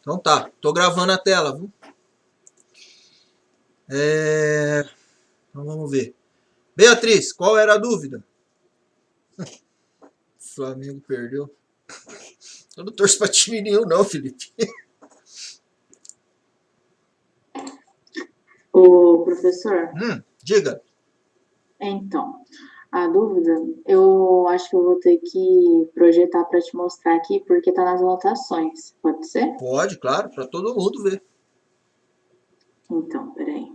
Então tá, tô gravando a tela, viu? Então vamos ver. Beatriz, qual era a dúvida? O Flamengo perdeu. Eu não torço pra time nenhum não, Felipe. Ô, professor, Diga. então, a dúvida, eu acho que eu vou ter que projetar para te mostrar aqui, porque tá nas anotações. Pode ser? Pode, claro, pra todo mundo ver. Então, peraí.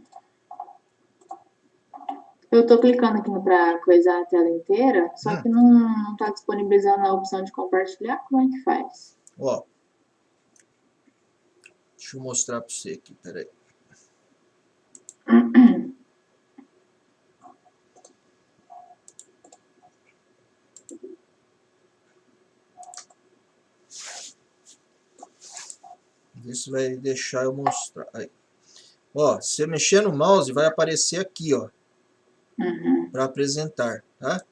Eu tô clicando aqui para coisar a tela inteira, só que não tá disponibilizando a opção de compartilhar. Como é que faz? Ó, deixa eu mostrar pra você aqui, peraí. Vê se vai deixar eu mostrar. Aí. Ó, se você mexer no mouse, vai aparecer aqui, ó. Para apresentar, tá?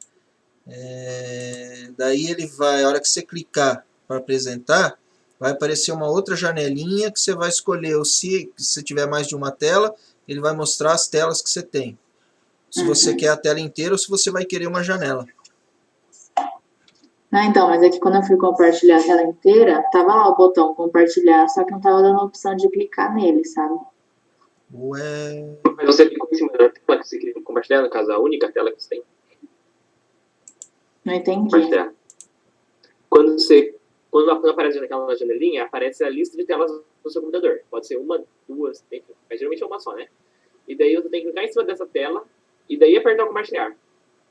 Daí ele vai, a hora que você clicar para apresentar, vai aparecer uma outra janelinha que você vai escolher. Ou se tiver mais de uma tela, ele vai mostrar as telas que você tem. Se você quer a tela inteira ou se você vai querer uma janela. Ah, então, mas é que quando eu fui compartilhar a tela inteira, tava lá o botão compartilhar, só que não tava dando a opção de clicar nele, sabe? Ué... Mas você clicou em cima da tela que você queria compartilhar, no caso, a única tela que você tem? Não entendi. Compartilhar. Quando aparece naquela janelinha, aparece a lista de telas do seu computador. Pode ser uma, duas, enfim, mas geralmente é uma só, né? E daí você tem que clicar em cima dessa tela e daí apertar o compartilhar.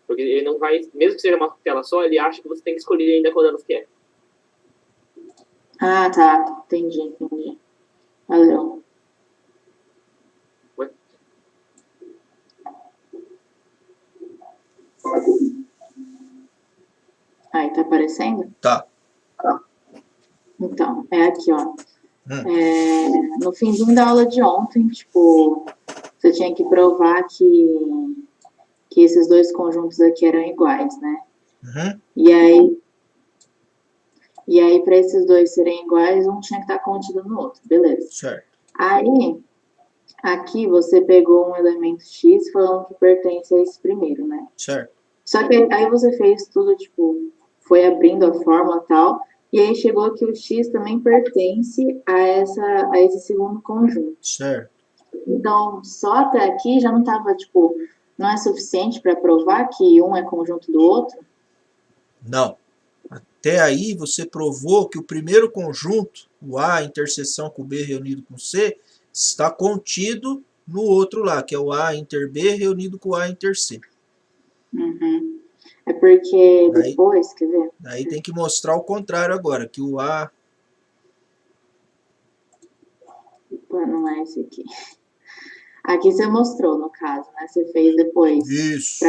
Porque ele não vai, mesmo que seja uma tela só, ele acha que você tem que escolher ainda qual delas que é. Ah, tá. Entendi. Valeu. Ué? Aí, tá aparecendo? Tá. Então, é aqui, ó. No finzinho da aula de ontem, tipo, você tinha que provar que esses dois conjuntos aqui eram iguais, né? E aí, para esses dois serem iguais, um tinha que estar contido no outro, beleza. Certo. Aí, aqui você pegou um elemento X falando que pertence a esse primeiro, né? Certo. Só que aí você fez tudo, tipo, foi abrindo a fórmula e tal, e aí chegou que o X também pertence a esse segundo conjunto. Certo. Então, só até aqui já não estava, tipo, não é suficiente para provar que um é conjunto do outro? Não. Até aí você provou que o primeiro conjunto, o A interseção com o B reunido com C, está contido no outro lá, que é o A inter B reunido com o A inter C. É porque depois, quer ver? Daí tem que mostrar o contrário agora, que o A... Opa, não é esse aqui. Aqui você mostrou, no caso, né? Você fez depois. Isso.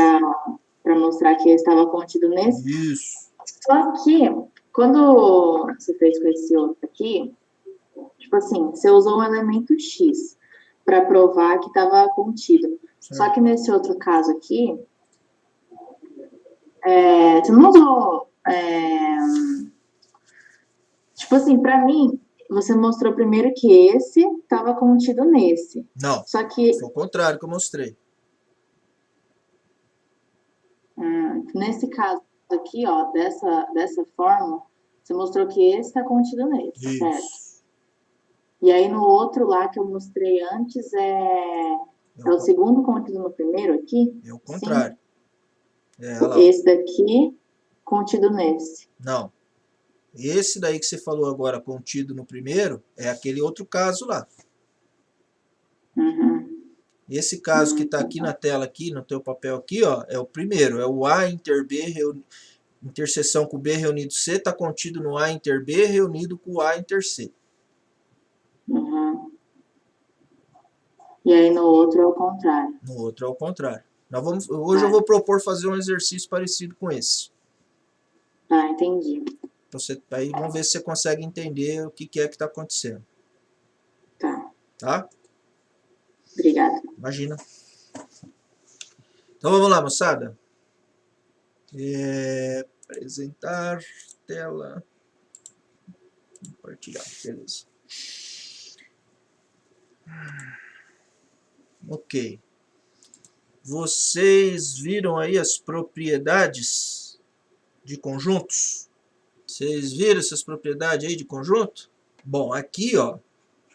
Para mostrar que estava contido nesse. Isso. Só que, quando você fez com esse outro aqui, tipo assim, você usou um elemento X para provar que estava contido. Certo. Só que nesse outro caso aqui, você não usou... tipo assim, para mim, você mostrou primeiro que esse estava contido nesse. Não, Só que foi o contrário que eu mostrei. nesse caso aqui, ó, dessa forma, você mostrou que esse está contido nesse, Isso. certo? E aí no outro lá que eu mostrei antes é o segundo contido no primeiro aqui? É o contrário. Esse daqui contido nesse. Não. Esse daí que você falou agora, contido no primeiro, é aquele outro caso lá. Esse caso que está aqui na tela, aqui, no teu papel aqui, ó, é o primeiro. É o A inter B, interseção com o B reunido C, está contido no A inter B reunido com o A inter C. E aí no outro é o contrário. No outro é o contrário. Hoje eu vou propor fazer um exercício parecido com esse. Tá, entendi. Aí vamos ver se você consegue entender o que é que está acontecendo. Tá. Tá? Obrigada. Imagina. Então vamos lá, moçada. Apresentar tela. Compartilhar, beleza. Ok. Vocês viram aí as propriedades de conjuntos? Vocês viram essas propriedades aí de conjunto? Bom, aqui, ó,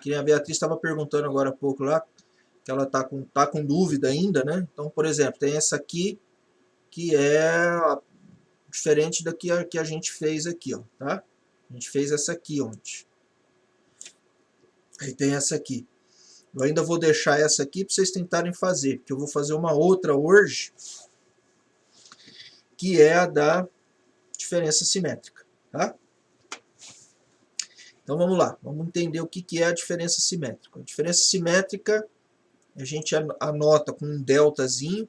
que a Beatriz estava perguntando agora há pouco lá, que ela tá com dúvida ainda, né? Então, por exemplo, tem essa aqui, que é diferente da que a gente fez aqui, ó, tá? A gente fez essa aqui ontem. Aí tem essa aqui. Eu ainda vou deixar essa aqui para vocês tentarem fazer, porque eu vou fazer uma outra hoje, que é a da diferença simétrica, tá? Então vamos lá, vamos entender o que é a diferença simétrica. A diferença simétrica, a gente anota com um deltazinho.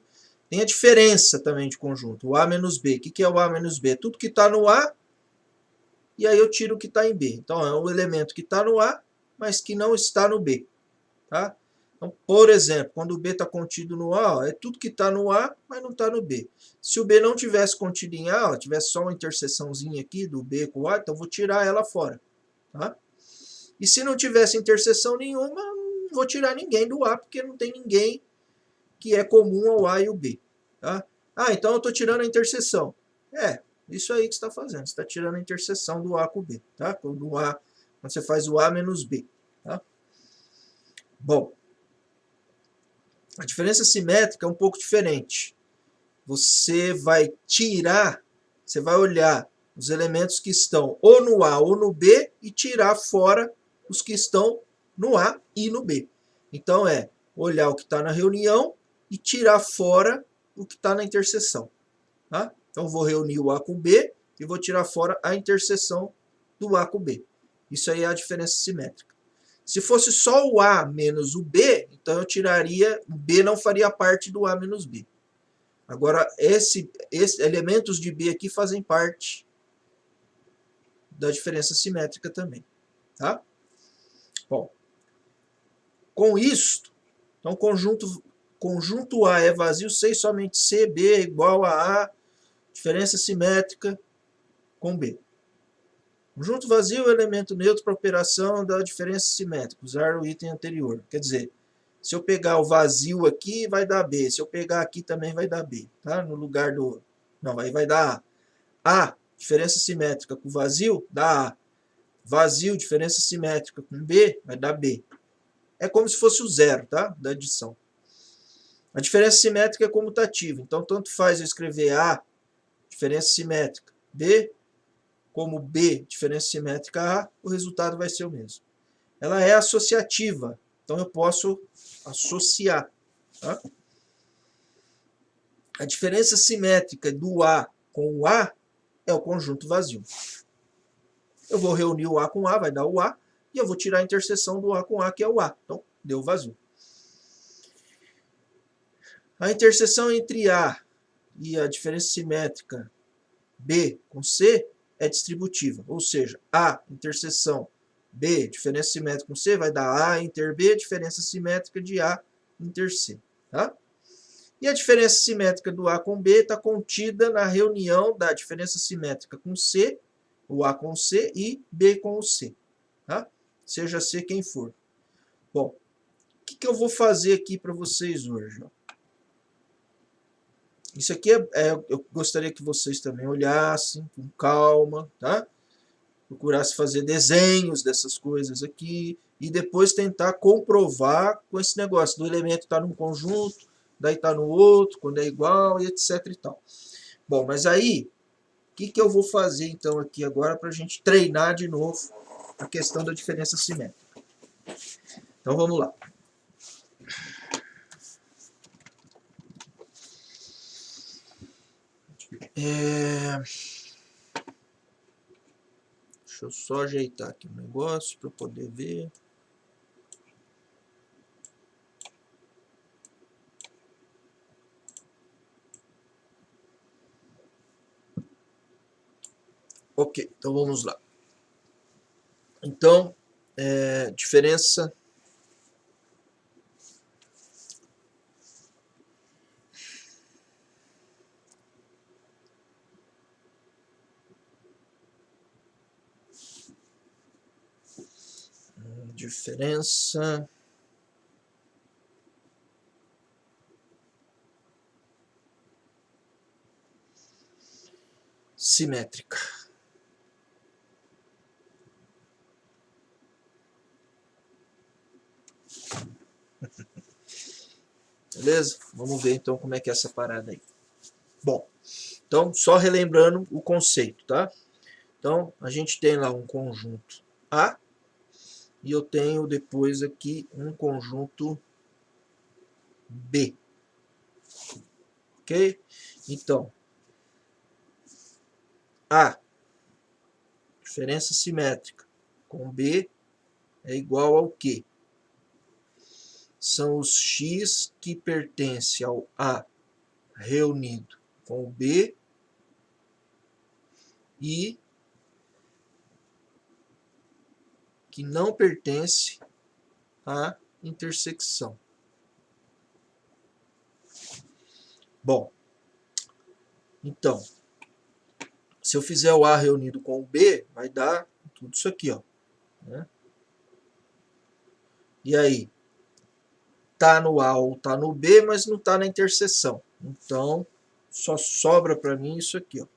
Tem a diferença também de conjunto, o A menos B. O que é o A menos B? Tudo que está no A, e aí eu tiro o que está em B. Então é um elemento que está no A, mas que não está no B. Tá? Então, por exemplo, quando o B está contido no A, ó, é tudo que está no A, mas não está no B. Se o B não tivesse contido em A, ó, tivesse só uma interseçãozinha aqui do B com o A, então eu vou tirar ela fora. Tá? E se não tivesse interseção nenhuma, não vou tirar ninguém do A, porque não tem ninguém que é comum ao A e o B. Tá? Ah, então eu estou tirando a interseção. É, isso aí que você está fazendo. Você está tirando a interseção do A com o B. Tá? Quando você faz o A menos B. Tá? Bom, a diferença simétrica é um pouco diferente. Você vai olhar os elementos que estão ou no A ou no B e tirar fora os que estão no A e no B. Então é olhar o que está na reunião e tirar fora o que está na interseção. Tá? Então vou reunir o A com o B e vou tirar fora a interseção do A com o B. Isso aí é a diferença simétrica. Se fosse só o A menos o B, então eu tiraria, o B não faria parte do A menos B. Agora, esses elementos de B aqui fazem parte da diferença simétrica também. Tá? Bom, com isto, então conjunto A é vazio se e somente C, B é igual a diferença simétrica com B. Conjunto vazio é elemento neutro para operação da diferença simétrica, usar o item anterior. Quer dizer, se eu pegar o vazio aqui, vai dar B. Se eu pegar aqui, também vai dar B. Tá? No lugar do... Não, aí vai dar A. A, diferença simétrica com vazio, dá A. Vazio, diferença simétrica com B, vai dar B. É como se fosse o zero, tá? Da adição. A diferença simétrica é comutativa. Então, tanto faz eu escrever A, diferença simétrica, B, como B, diferença simétrica A, o resultado vai ser o mesmo. Ela é associativa, então eu posso associar. Tá? A diferença simétrica do A com o A é o conjunto vazio. Eu vou reunir o A com A, vai dar o A, e eu vou tirar a interseção do A com A, que é o A. Então, deu vazio. A interseção entre A e a diferença simétrica B com C é distributiva, ou seja, A interseção B, diferença simétrica com C, vai dar A inter B, diferença simétrica de A inter C. Tá? E a diferença simétrica do A com B está contida na reunião da diferença simétrica com C, o A com C e B com o C. Tá? Seja C quem for. Bom, o que eu vou fazer aqui para vocês hoje? Isso aqui eu gostaria que vocês também olhassem com calma, tá? Procurassem fazer desenhos dessas coisas aqui e depois tentar comprovar com esse negócio do elemento estar num conjunto, daí está no outro, quando é igual e etc e tal. Bom, mas aí, o que eu vou fazer então aqui agora para a gente treinar de novo a questão da diferença simétrica? Então vamos lá. Deixa eu só ajeitar aqui o negócio para eu poder ver. Ok, então vamos lá. Então, diferença diferença simétrica. Beleza? Vamos ver então como é que é essa parada aí. Bom, então só relembrando o conceito, tá? Então a gente tem lá um conjunto A e eu tenho depois aqui um conjunto B. Ok? Então, A, diferença simétrica com B é igual ao quê? São os x que pertencem ao A reunido com o B e que não pertence à intersecção. Bom, então, se eu fizer o A reunido com o B, vai dar tudo isso aqui, ó, né? E aí, tá no A ou tá no B, mas não tá na interseção. Então, só sobra para mim isso aqui, ó.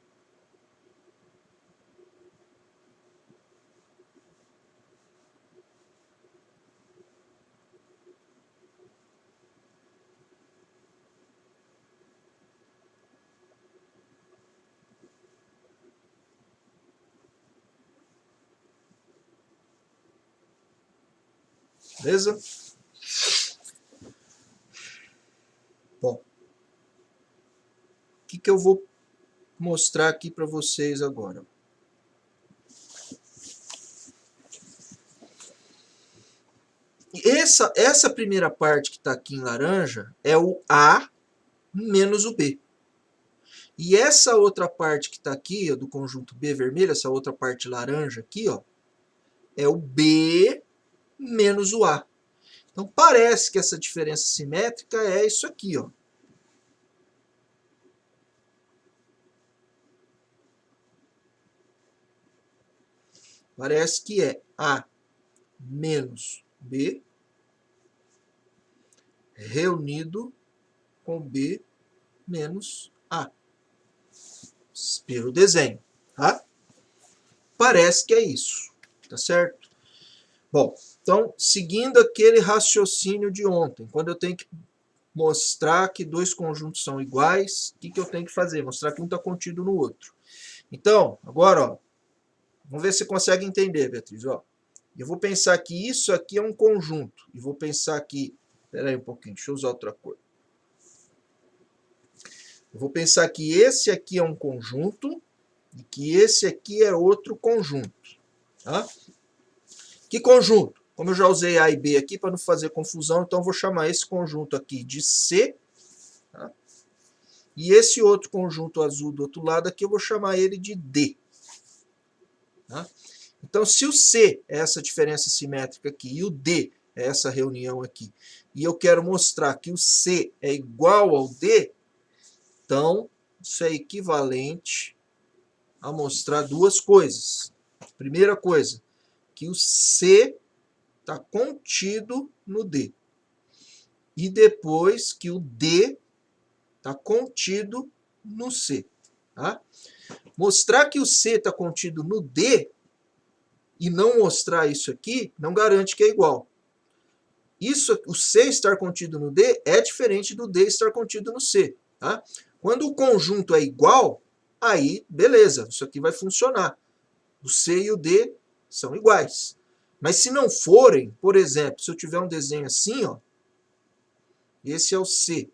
Beleza? Bom, o que eu vou mostrar aqui para vocês agora? Essa primeira parte que está aqui em laranja é o A menos o B. E essa outra parte que está aqui, ó, do conjunto B vermelho, essa outra parte laranja aqui, ó, é o B menos o A. Então parece que essa diferença simétrica é isso aqui, ó. Parece que é A menos B reunido com B menos A. Pelo desenho, tá? Parece que é isso, tá certo? Bom, então, seguindo aquele raciocínio de ontem, quando eu tenho que mostrar que dois conjuntos são iguais, o que eu tenho que fazer? Mostrar que um está contido no outro. Então, agora, ó, vamos ver se você consegue entender, Beatriz. Ó, eu vou pensar que isso aqui é um conjunto. E vou pensar que... Espera aí um pouquinho, deixa eu usar outra cor. Eu vou pensar que esse aqui é um conjunto e que esse aqui é outro conjunto. Tá? Que conjunto? Como eu já usei A e B aqui para não fazer confusão, então eu vou chamar esse conjunto aqui de C. Tá? E esse outro conjunto azul do outro lado aqui eu vou chamar ele de D. Tá? Então, se o C é essa diferença simétrica aqui e o D é essa reunião aqui, e eu quero mostrar que o C é igual ao D, então isso é equivalente a mostrar duas coisas. Primeira coisa, que o C está contido no D. E depois que o D está contido no C. Tá? Mostrar que o C está contido no D e não mostrar isso aqui, não garante que é igual. Isso, o C estar contido no D é diferente do D estar contido no C. Tá? Quando o conjunto é igual, aí beleza, isso aqui vai funcionar. O C e o D são iguais. Mas se não forem, por exemplo, se eu tiver um desenho assim, ó, esse é o C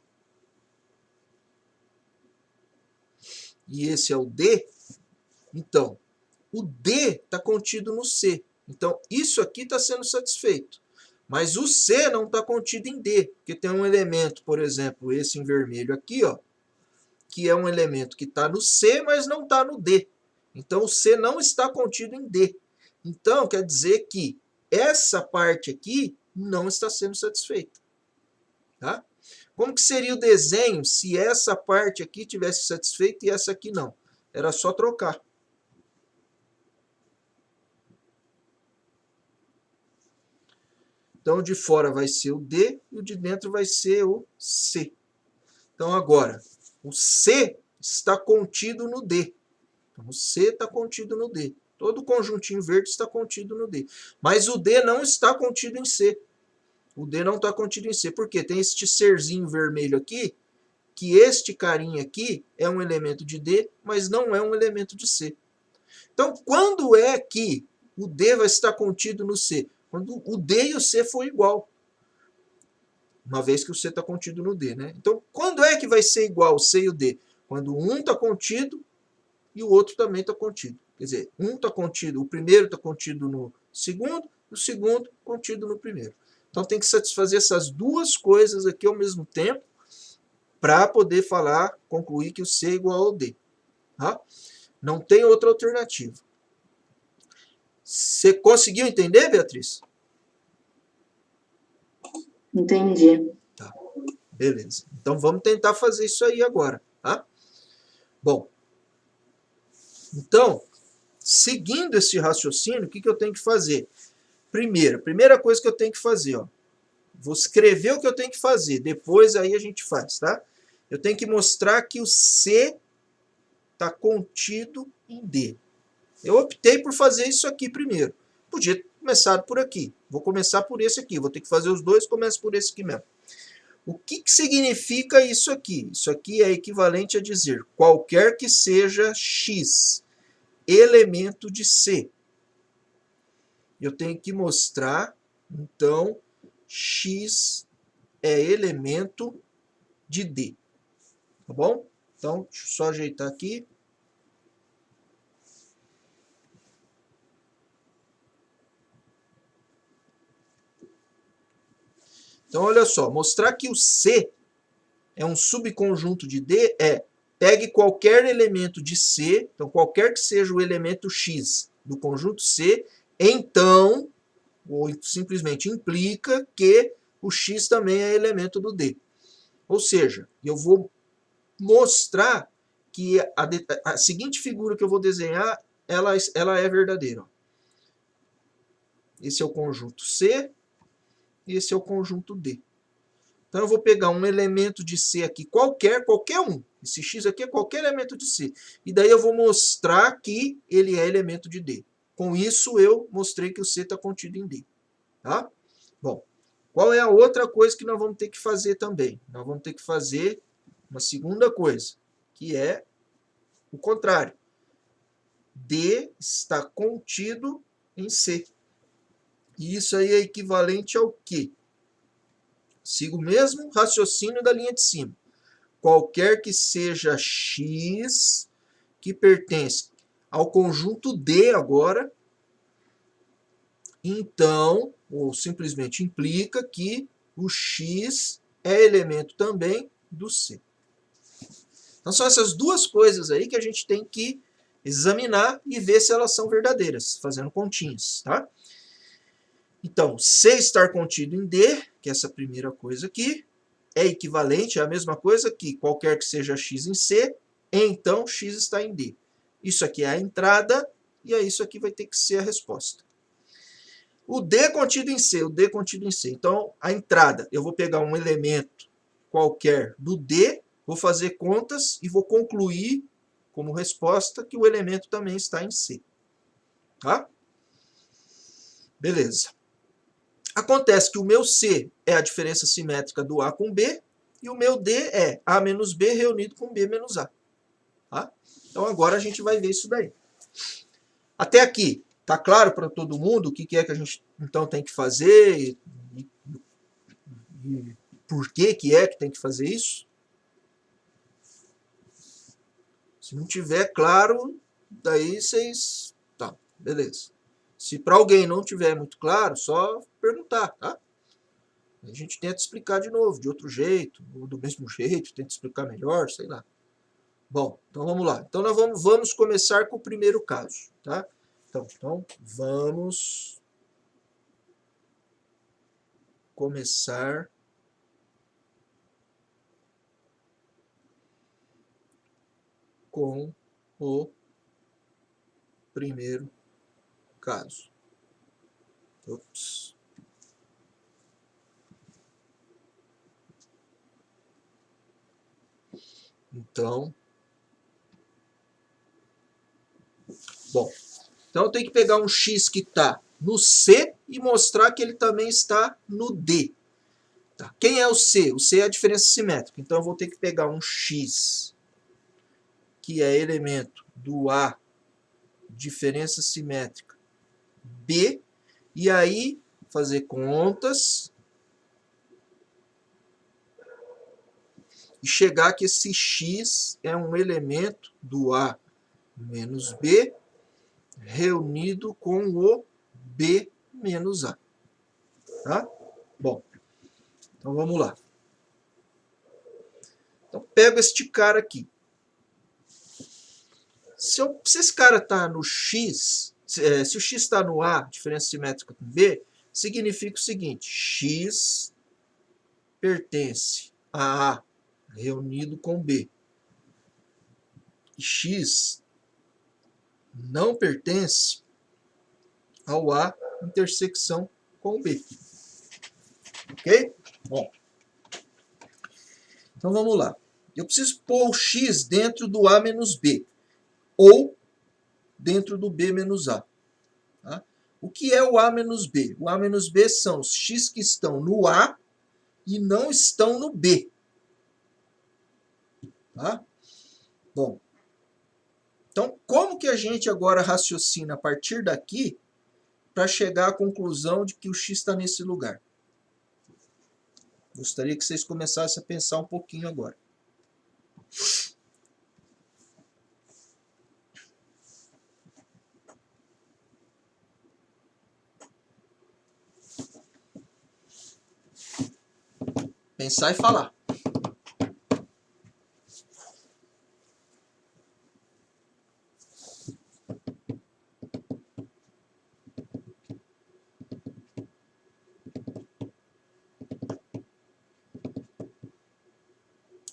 e esse é o D, então o D está contido no C. Então isso aqui está sendo satisfeito. Mas o C não está contido em D, porque tem um elemento, por exemplo, esse em vermelho aqui, ó, que é um elemento que está no C, mas não está no D. Então o C não está contido em D. Então quer dizer que essa parte aqui não está sendo satisfeita. Tá? Como que seria o desenho se essa parte aqui tivesse satisfeita e essa aqui não? Era só trocar. Então, o de fora vai ser o D e o de dentro vai ser o C. Então, agora, o C está contido no D. Então, o C está contido no D. Todo o conjuntinho verde está contido no D. Mas o D não está contido em C. O D não está contido em C. Por quê? Tem este serzinho vermelho aqui, que este carinha aqui é um elemento de D, mas não é um elemento de C. Então, quando é que o D vai estar contido no C? Quando o D e o C for igual. Uma vez que o C está contido no D, né? Então, quando é que vai ser igual o C e o D? Quando um está contido e o outro também está contido. Quer dizer, um está contido, o primeiro está contido no segundo, e o segundo contido no primeiro. Então, tem que satisfazer essas duas coisas aqui ao mesmo tempo para poder falar, concluir que o C é igual ao D. Tá? Não tem outra alternativa. Você conseguiu entender, Beatriz? Entendi. Tá, beleza. Então vamos tentar fazer isso aí agora, tá? Bom, então, seguindo esse raciocínio, o que eu tenho que fazer? Primeira coisa que eu tenho que fazer, ó, vou escrever o que eu tenho que fazer, depois aí a gente faz, tá? Eu tenho que mostrar que o C está contido em D. Eu optei por fazer isso aqui primeiro. Podia ter começado por aqui. Vou começar por esse aqui. Vou ter que fazer os dois, começo por esse aqui mesmo. O que significa isso aqui? Isso aqui é equivalente a dizer qualquer que seja X elemento de C. Eu tenho que mostrar, então, X é elemento de D. Tá bom? Então, deixa eu só ajeitar aqui. Então, olha só, mostrar que o C é um subconjunto de D é pegue qualquer elemento de C, então qualquer que seja o elemento X do conjunto C, então, ou simplesmente implica que o X também é elemento do D. Ou seja, eu vou mostrar que a seguinte figura que eu vou desenhar, ela é verdadeira. Esse é o conjunto C, e esse é o conjunto D. Então, eu vou pegar um elemento de C aqui, qualquer um. Esse X aqui é qualquer elemento de C. E daí eu vou mostrar que ele é elemento de D. Com isso, eu mostrei que o C está contido em D. Tá? Bom, qual é a outra coisa que nós vamos ter que fazer também? Nós vamos ter que fazer uma segunda coisa, que é o contrário. D está contido em C. E isso aí é equivalente ao quê? Siga o mesmo raciocínio da linha de cima. Qualquer que seja X que pertence ao conjunto D agora, então, ou simplesmente implica que o X é elemento também do C. Então, são essas duas coisas aí que a gente tem que examinar e ver se elas são verdadeiras, fazendo continhas, tá? Então, C estar contido em D, que é essa primeira coisa aqui, é equivalente, é a mesma coisa que qualquer que seja X em C, então X está em D. Isso aqui é a entrada, e aí isso aqui vai ter que ser a resposta. O D contido em C, o D contido em C. Então, a entrada, eu vou pegar um elemento qualquer do D, vou fazer contas e vou concluir como resposta que o elemento também está em C. Tá? Beleza. Acontece que o meu C é a diferença simétrica do A com B, e o meu D é A menos B reunido com B menos A. Tá? Então agora a gente vai ver isso daí. Até aqui, tá claro para todo mundo o que é que a gente então tem que fazer e por que é que tem que fazer isso? Se não tiver claro, daí vocês... Tá, beleza. Se para alguém não tiver muito claro, só perguntar, tá? A gente tenta explicar de novo, de outro jeito, ou do mesmo jeito, tenta explicar melhor, sei lá. Bom, então vamos lá. Então nós vamos começar com o primeiro caso, tá? Então vamos começar com o primeiro caso. Ops. Então, bom, então eu tenho que pegar um x que está no C e mostrar que ele também está no D. Tá. Quem é o C? O C é a diferença simétrica. Então eu vou ter que pegar um x que é elemento do A, diferença simétrica B, e aí fazer contas e chegar que esse x é um elemento do A menos B reunido com o B menos A. Tá? Bom, então vamos lá. Então pego este cara aqui. Se esse cara está no x, se o x está no A, diferença simétrica com B, significa o seguinte: x pertence a A reunido com B. E x não pertence ao A intersecção com B. Ok? Bom. Então vamos lá. Eu preciso pôr o x dentro do A menos B. Ou dentro do B menos A. Tá? O que é o A menos B? O A menos B são os x que estão no A e não estão no B. Tá? Bom, então como que a gente agora raciocina a partir daqui para chegar à conclusão de que o x está nesse lugar? Gostaria que vocês começassem a pensar um pouquinho agora. Pensar e falar.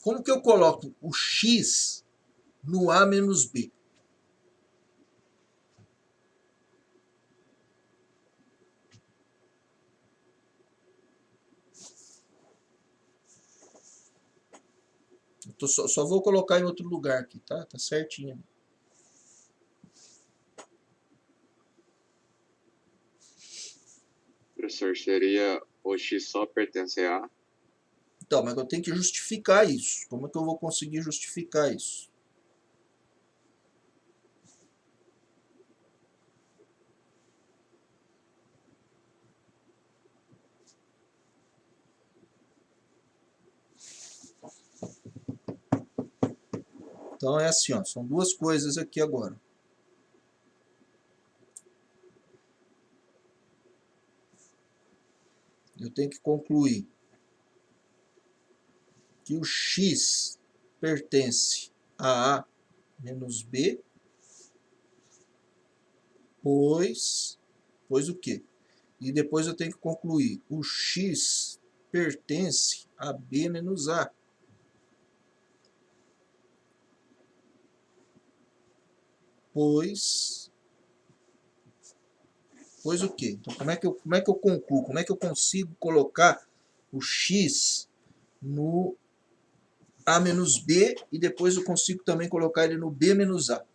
Como que eu coloco o x no A menos B? Eu só vou colocar em outro lugar aqui, tá? Tá certinho. Professor, seria o x só pertence a A? Então, mas eu tenho que justificar isso. Como é que eu vou conseguir justificar isso? Então é assim, ó, são duas coisas aqui agora. Eu tenho que concluir que o x pertence a A menos B, pois o quê? E depois eu tenho que concluir o x pertence a B menos A. Pois o quê? Então como é que eu concluo? Como é que eu consigo colocar o x no A menos B e depois eu consigo também colocar ele no B menos A?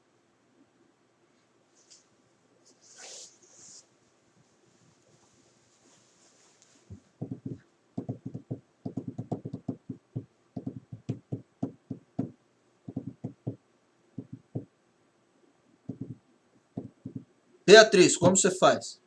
Beatriz, como você faz?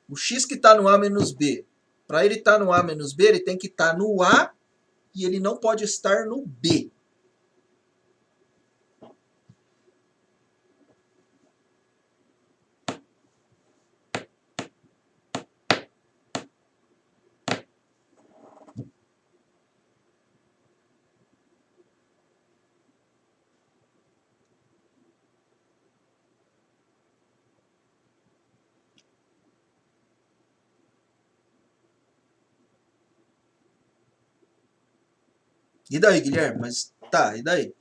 O x que está no A menos B, para ele estar no A menos B, ele tem que estar no A e ele não pode estar no B. E daí, Guilherme? Mas tá, e daí?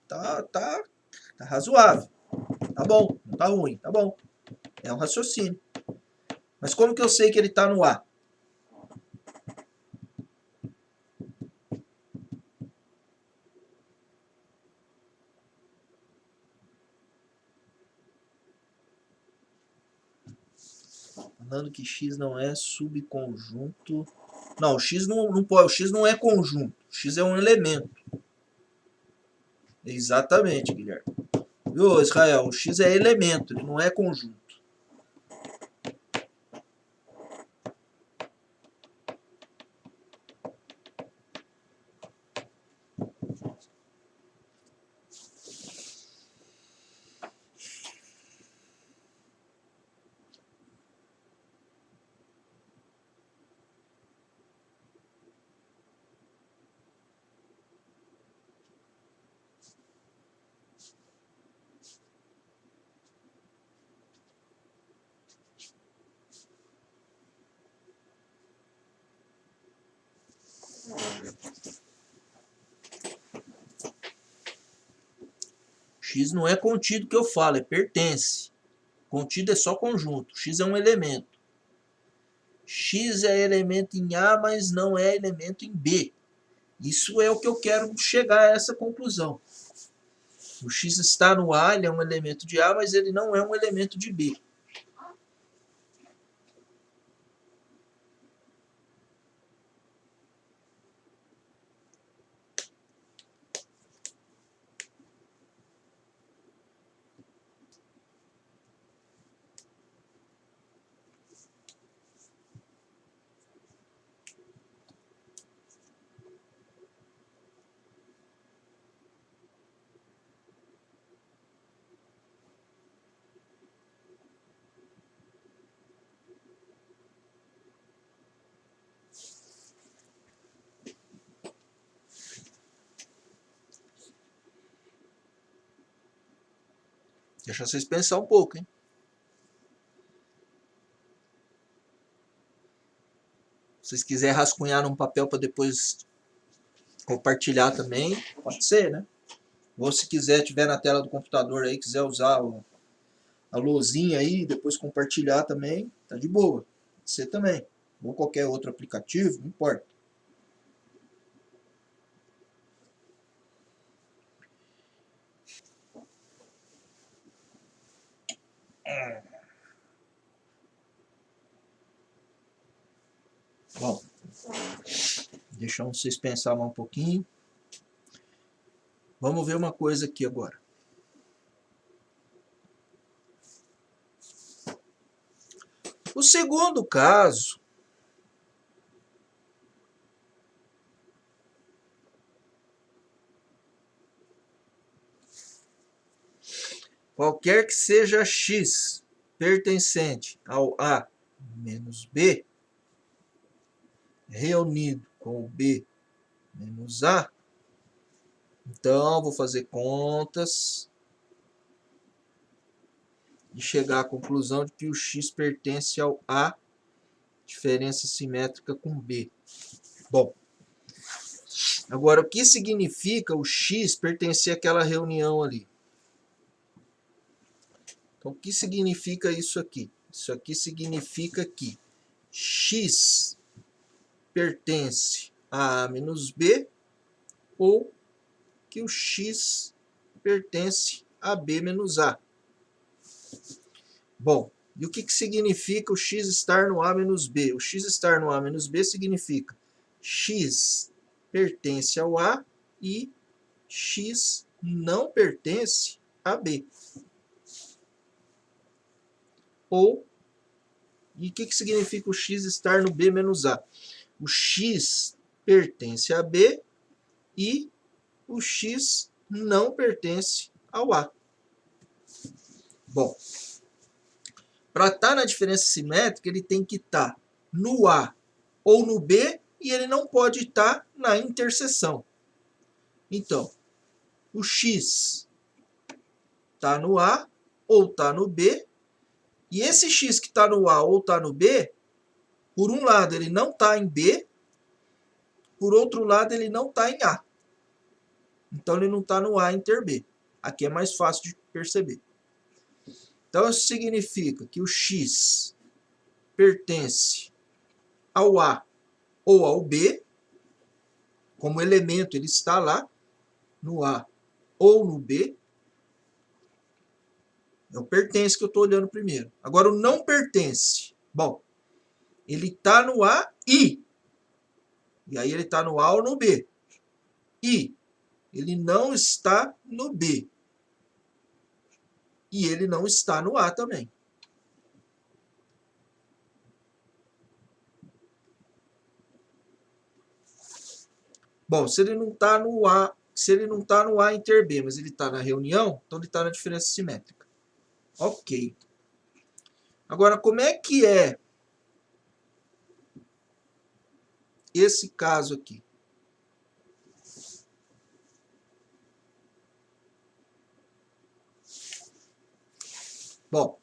tá razoável. Tá bom, não tá ruim, tá bom. É um raciocínio. Mas como que eu sei que ele tá no A? Falando que X não é subconjunto. Não, o X não pode. O X não é conjunto. O X é um elemento. Exatamente, Guilherme. Viu, Israel? O X é elemento, ele não é conjunto. X não é contido que eu falo, é pertence. Contido é só conjunto. X é um elemento. X é elemento em A, mas não é elemento em B. Isso é o que eu quero chegar a essa conclusão. O X está no A, ele é um elemento de A, mas ele não é um elemento de B. Deixa vocês pensar um pouco, hein? Se vocês quiserem rascunhar num papel para depois compartilhar também, pode ser, né? Ou se quiser, tiver na tela do computador aí, quiser usar a luzinha aí, depois compartilhar também, tá de boa. Pode ser também. Ou qualquer outro aplicativo, não importa. Bom, deixa vocês pensar mais um pouquinho. Vamos ver uma coisa aqui agora. O segundo caso, qualquer que seja x pertencente ao A menos B, reunido com o B menos A, então vou fazer contas e chegar à conclusão de que o x pertence ao A, diferença simétrica com B. Bom, agora o que significa o x pertencer àquela reunião ali? Então, o que significa isso aqui? Isso aqui significa que x pertence a A menos B ou que o x pertence a B menos A. Bom, e o que significa o x estar no A menos B? O x estar no A menos B significa x pertence ao A e x não pertence a B. Ou, e o que significa o x estar no B menos A? O x pertence a B e o x não pertence ao A. Bom, para estar na diferença simétrica, ele tem que estar no A ou no B e ele não pode estar na interseção. Então, o x está no A ou está no B, e esse x que está no A ou está no B, por um lado ele não está em B, por outro lado ele não está em A. Então ele não está no A inter B. Aqui é mais fácil de perceber. Então isso significa que o X pertence ao A ou ao B. Como elemento ele está lá no A ou no B. É o pertence que eu estou olhando primeiro. Agora o não pertence. Bom, ele está no A e aí ele está no A ou no B. E ele não está no B. E ele não está no A também. Bom, se ele não está no A, se ele não está no A inter B, mas ele está na reunião, então ele está na diferença simétrica. Ok. Agora, como é que é esse caso aqui? Bom,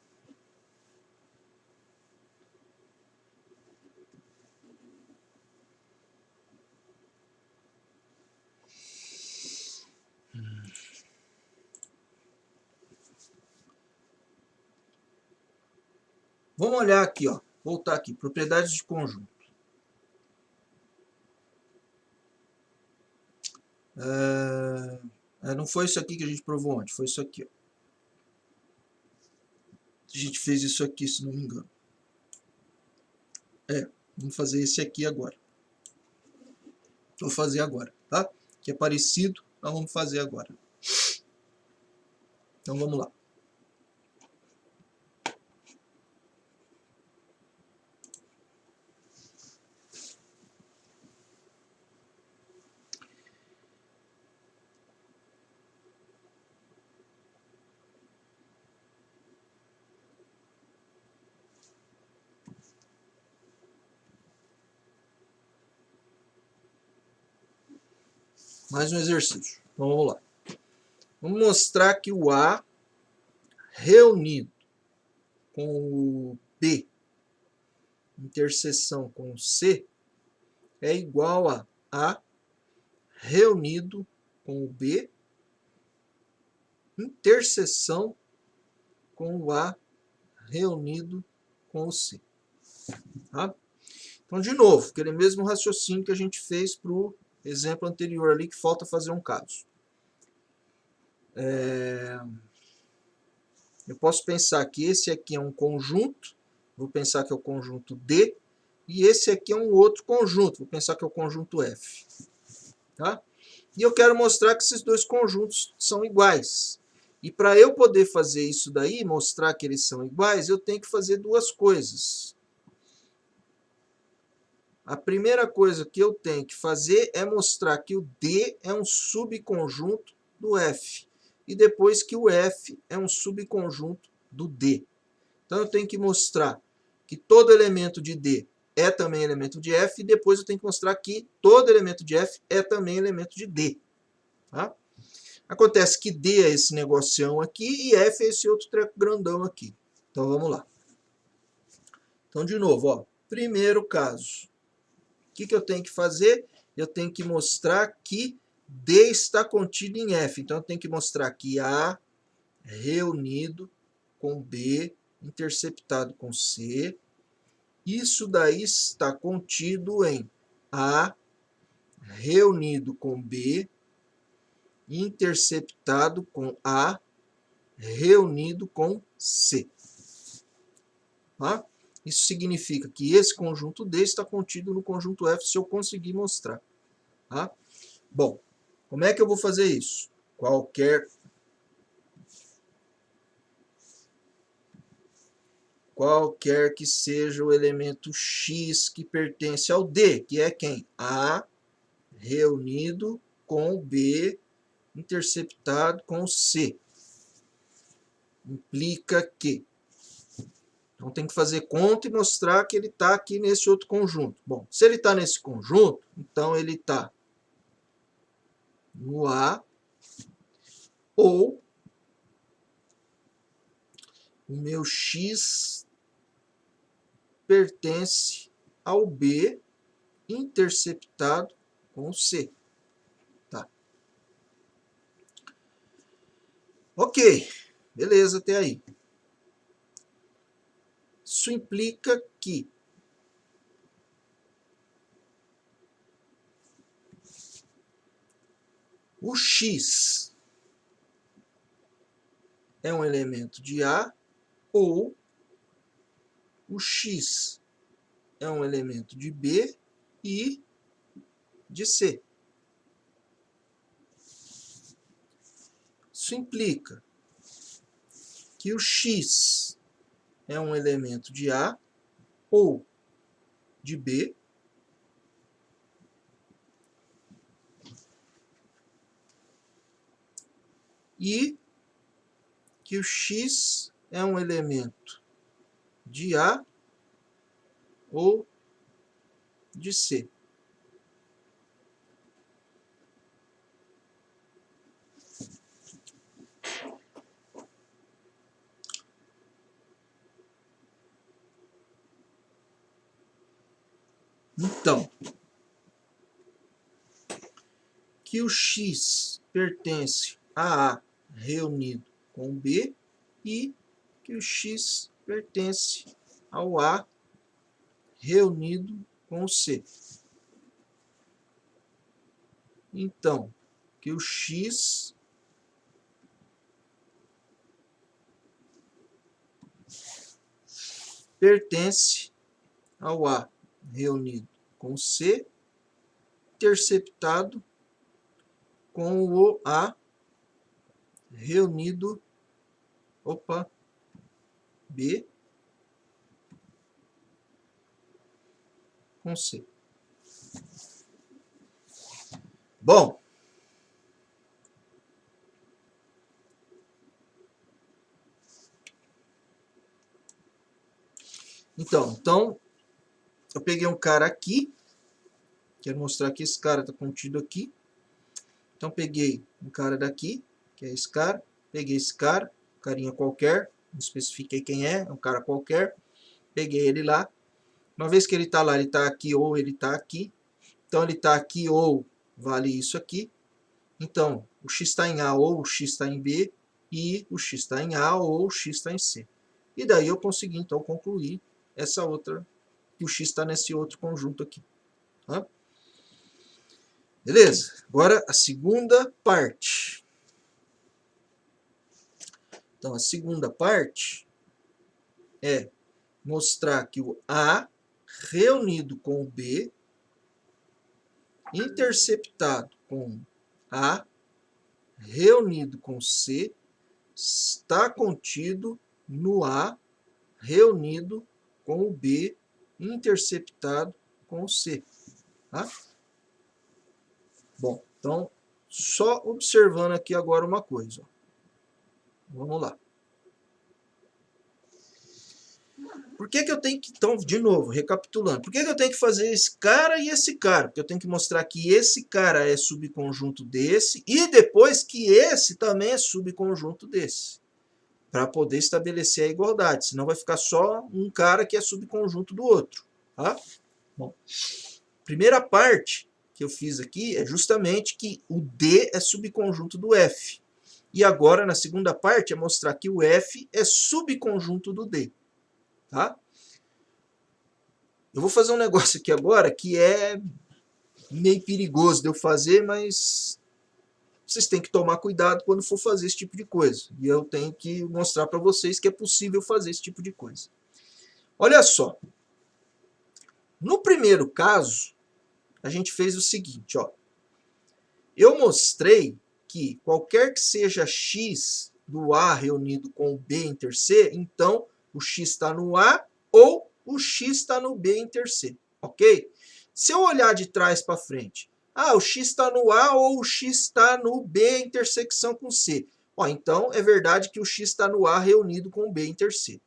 vamos olhar aqui, ó. Voltar aqui, propriedades de conjunto. Não foi isso aqui que a gente provou ontem, foi isso aqui, ó. A gente fez isso aqui, se não me engano. Vamos fazer esse aqui agora. Vou fazer agora, tá? Que é parecido, nós vamos fazer agora. Então vamos lá. Mais um exercício. Então vamos lá. Vamos mostrar que o A reunido com o B, interseção com o C, é igual a A reunido com o B, interseção com o A reunido com o C. Tá? Então, de novo, aquele mesmo raciocínio que a gente fez para o exemplo anterior ali, que falta fazer um caso. Eu posso pensar que esse aqui é um conjunto, vou pensar que é o conjunto D, e esse aqui é um outro conjunto, vou pensar que é o conjunto F. Tá? E eu quero mostrar que esses dois conjuntos são iguais. E para eu poder fazer isso daí, mostrar que eles são iguais, eu tenho que fazer duas coisas. A primeira coisa que eu tenho que fazer é mostrar que o D é um subconjunto do F. E depois que o F é um subconjunto do D. Então eu tenho que mostrar que todo elemento de D é também elemento de F. E depois eu tenho que mostrar que todo elemento de F é também elemento de D. Tá? Acontece que D é esse negocião aqui e F é esse outro treco grandão aqui. Então vamos lá. Então de novo, ó, primeiro caso. O que eu tenho que fazer? Eu tenho que mostrar que D está contido em F. Então, eu tenho que mostrar que A reunido com B interceptado com C. Isso daí está contido em A reunido com B interceptado com A reunido com C. Tá? Isso significa que esse conjunto D está contido no conjunto F, se eu conseguir mostrar. Tá? Bom, como é que eu vou fazer isso? Qualquer que seja o elemento X que pertence ao D, que é quem? A reunido com B interceptado com C. Implica que... Então, tem que fazer conta e mostrar que ele está aqui nesse outro conjunto. Bom, se ele está nesse conjunto, então ele está no A, ou o meu X pertence ao B interceptado com o C. Tá. Ok, beleza até aí. Isso implica que o X é um elemento de A ou o X é um elemento de B e de C. Isso implica que o X é um elemento de A ou de B e que o X é um elemento de A ou de C. Então, que o X pertence a A reunido com B e que o X pertence ao A reunido com o C. Então, que o X pertence ao A reunido com o C, interceptado com o A reunido, B com C. Bom, então eu peguei um cara aqui, quero mostrar que esse cara está contido aqui. Então peguei um cara daqui, que é esse cara, peguei esse cara, carinha qualquer, não especifiquei quem é um cara qualquer, peguei ele lá. Uma vez que ele está lá, ele está aqui ou ele está aqui. Então ele está aqui ou vale isso aqui. Então o x está em A ou o x está em B e o x está em A ou o x está em C. E daí eu consegui então concluir essa outra, que o x está nesse outro conjunto aqui. Tá? Beleza? Agora a segunda parte. Então a segunda parte é mostrar que o A reunido com o B, interceptado com A, reunido com C, está contido no A reunido com o B, interceptado com o C. Tá? Bom, então, só observando aqui agora uma coisa. Vamos lá. Por que eu tenho que, então, de novo, recapitulando, por que eu tenho que fazer esse cara e esse cara? Porque eu tenho que mostrar que esse cara é subconjunto desse e depois que esse também é subconjunto desse. Para poder estabelecer a igualdade, senão vai ficar só um cara que é subconjunto do outro. Tá? Bom, primeira parte que eu fiz aqui é justamente que o D é subconjunto do F. E agora, na segunda parte, é mostrar que o F é subconjunto do D. Tá? Eu vou fazer um negócio aqui agora que é meio perigoso de eu fazer, mas vocês têm que tomar cuidado quando for fazer esse tipo de coisa. E eu tenho que mostrar para vocês que é possível fazer esse tipo de coisa. Olha só. No primeiro caso, a gente fez o seguinte, ó. Eu mostrei que qualquer que seja x do A reunido com o B inter C, então o x está no A ou o x está no B inter C, ok? Se eu olhar de trás para frente, o x está no A ou o x está no B intersecção com C. Ó, então, é verdade que o x está no A reunido com o B inter C.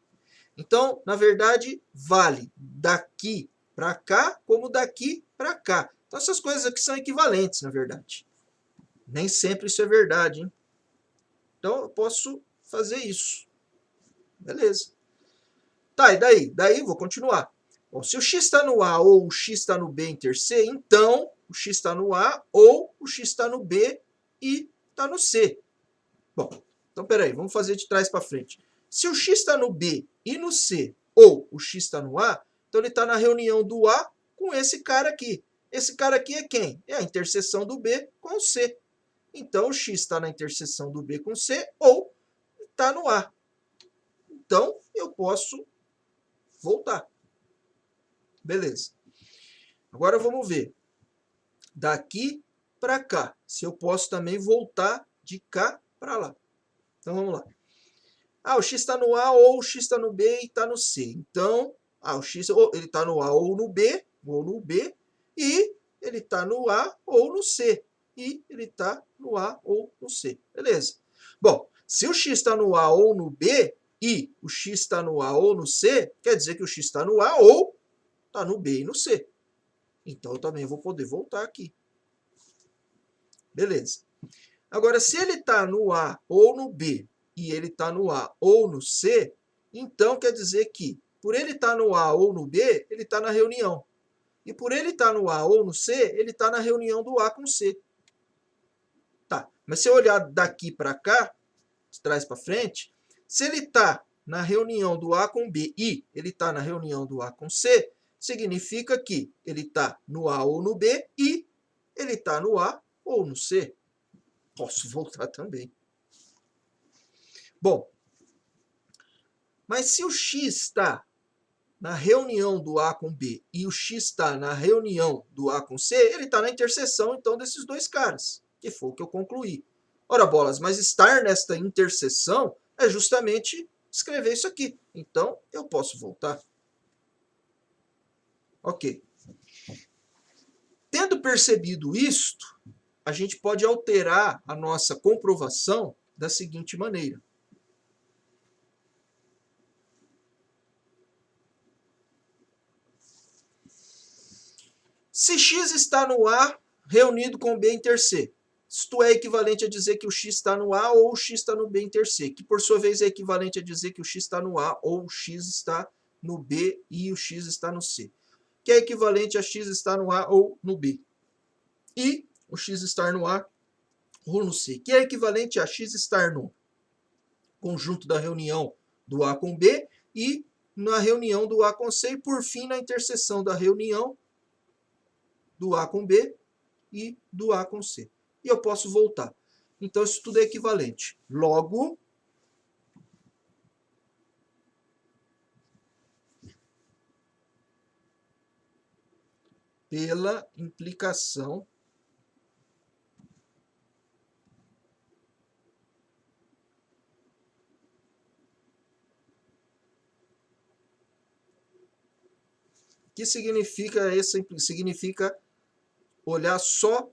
Então, na verdade, vale daqui para cá como daqui para cá. Então, essas coisas aqui são equivalentes, na verdade. Nem sempre isso é verdade, hein? Então, eu posso fazer isso. Beleza. Tá, e daí? Daí, vou continuar. Bom, se o x está no A ou o x está no B inter C, então o x está no A ou o x está no B e está no C. Bom, Então, peraí, vamos fazer de trás para frente. Se o x está no B e no C, ou o x está no A, então ele está na reunião do A com esse cara aqui. Esse cara aqui é quem? É a interseção do B com o C. Então, o x está na interseção do B com o C, ou está no A. Então, eu posso voltar. Beleza. Agora vamos ver. Daqui para cá. Se eu posso também voltar de cá para lá. Então, vamos lá. Ah, o x está no A, ou o x está no B e está no C. Então, o x ele está no A ou no B, e ele está no A ou no C. E ele está no A ou no C. Beleza. Bom, se o x está no A ou no B, e o x está no A ou no C, quer dizer que o x está no A ou está no B e no C. Então, eu também vou poder voltar aqui. Beleza. Agora, se ele está no A ou no B, e ele está no A ou no C, então quer dizer que, por ele estar no A ou no B, ele está na reunião. E por ele estar no A ou no C, ele está na reunião do A com C. Tá, mas se eu olhar daqui para cá, de trás para frente, se ele está na reunião do A com B e ele está na reunião do A com C, significa que ele está no A ou no B e ele está no A ou no C. Posso voltar também. Bom, mas se o x está na reunião do A com B e o x está na reunião do A com C, ele está na interseção, então, desses dois caras, que foi o que eu concluí. Ora, bolas, mas estar nesta interseção é justamente escrever isso aqui. Então, eu posso voltar. Ok. Tendo percebido isto, a gente pode alterar a nossa comprovação da seguinte maneira. Se x está no A reunido com B inter C, isto é equivalente a dizer que o x está no A ou o x está no B inter C, que por sua vez é equivalente a dizer que o x está no A ou o x está no B e o x está no C, que é equivalente a x estar no A ou no B e o x estar no A ou no C, que é equivalente a x estar no conjunto da reunião do A com B e na reunião do A com C e, por fim, na interseção da reunião do A com B e do A com C. E eu posso voltar. Então, isso tudo é equivalente. Logo, pela implicação que significa olhar só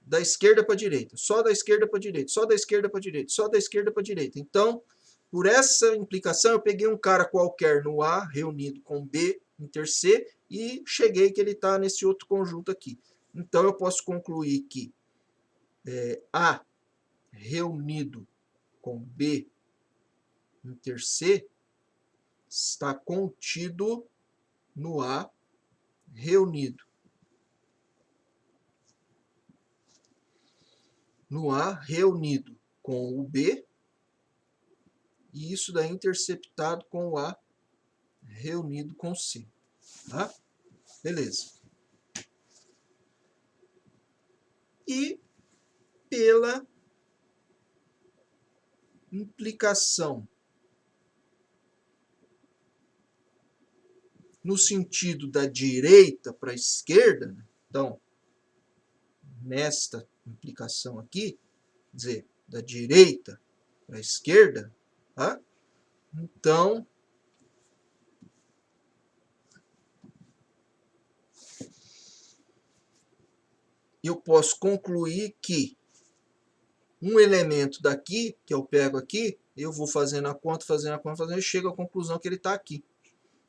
da esquerda para a direita, só da esquerda para a direita, só da esquerda para a direita, só da esquerda para a direita. Então, por essa implicação, eu peguei um cara qualquer no A reunido com B inter C e cheguei que ele está nesse outro conjunto aqui. Então, eu posso concluir que A reunido com B inter C está contido no A reunido com o B, e isso daí interceptado com o A reunido com o C. Tá? Beleza. E pela implicação no sentido da direita para a esquerda, né? Então, nesta implicação aqui, quer dizer, da direita para a esquerda, tá? Então, eu posso concluir que um elemento daqui, que eu pego aqui, eu vou fazendo a conta, e chego à conclusão que ele está aqui.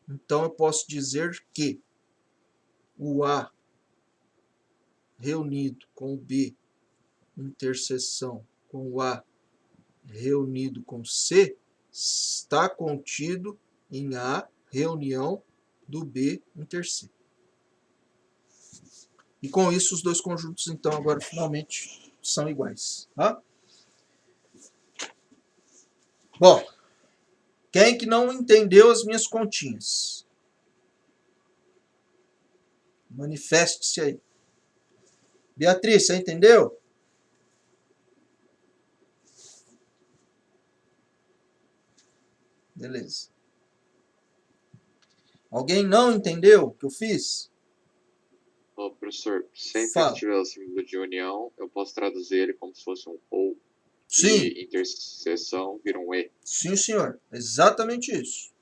Então, eu posso dizer que o A reunido com o B, interseção com o A reunido com C, está contido em A reunião do B inter C. E com isso, os dois conjuntos, então, agora finalmente são iguais. Tá? Bom, quem que não entendeu as minhas continhas? Manifeste-se aí. Beatriz, você entendeu? Beleza. Alguém não entendeu o que eu fiz? Ô, professor, sempre que Fala. tiver o símbolo de união, eu posso traduzir ele como se fosse um ou, Sim. e interseção vira um e. Sim, senhor. Exatamente isso.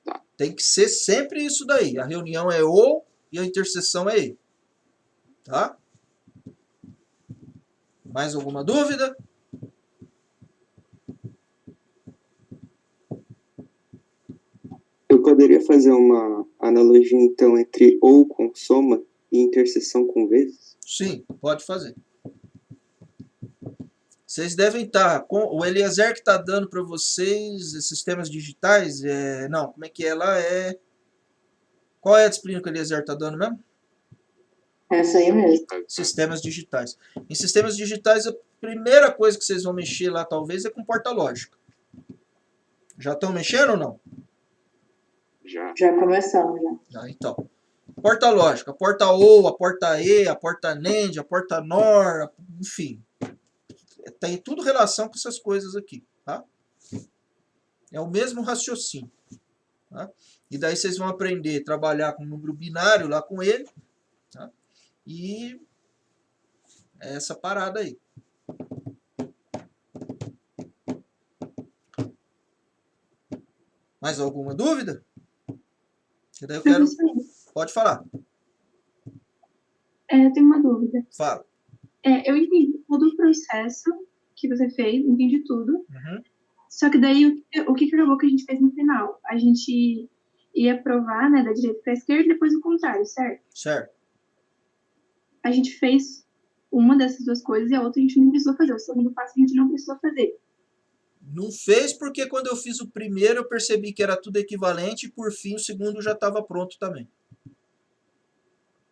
Tá. Tem que ser sempre isso daí. A reunião é ou e a interseção é e. Tá? Mais alguma dúvida? Eu poderia fazer uma analogia, então, entre ou com soma e interseção com vezes? Sim, pode fazer. Vocês devem estar com o Eliezer que está dando para vocês sistemas digitais. Não, como é que ela é? Qual é a disciplina que o Eliezer está dando mesmo? Essa aí mesmo. Sistemas digitais. Em sistemas digitais, a primeira coisa que vocês vão mexer lá, talvez, é com porta lógica. Já estão mexendo ou não? Já. Já começamos, já. Então. Porta lógica, a porta OU, a porta E, a porta NAND, a porta NOR, enfim. Tem tudo relação com essas coisas aqui, tá? É o mesmo raciocínio. Tá? E daí vocês vão aprender a trabalhar com número binário lá com ele. Tá? E é essa parada aí. Mais alguma dúvida? Que daí eu quero... Pode falar. Eu tenho uma dúvida. Fala. Eu entendi todo o processo que você fez, entendi tudo. Uhum. Só que daí, o que acabou que a gente fez no final? A gente ia provar, né, da direita para a esquerda e depois o contrário, certo? Certo. A gente fez uma dessas duas coisas e a outra a gente não precisou fazer. O segundo passo a gente não precisou fazer. Não fez porque quando eu fiz o primeiro eu percebi que era tudo equivalente e por fim o segundo já estava pronto também.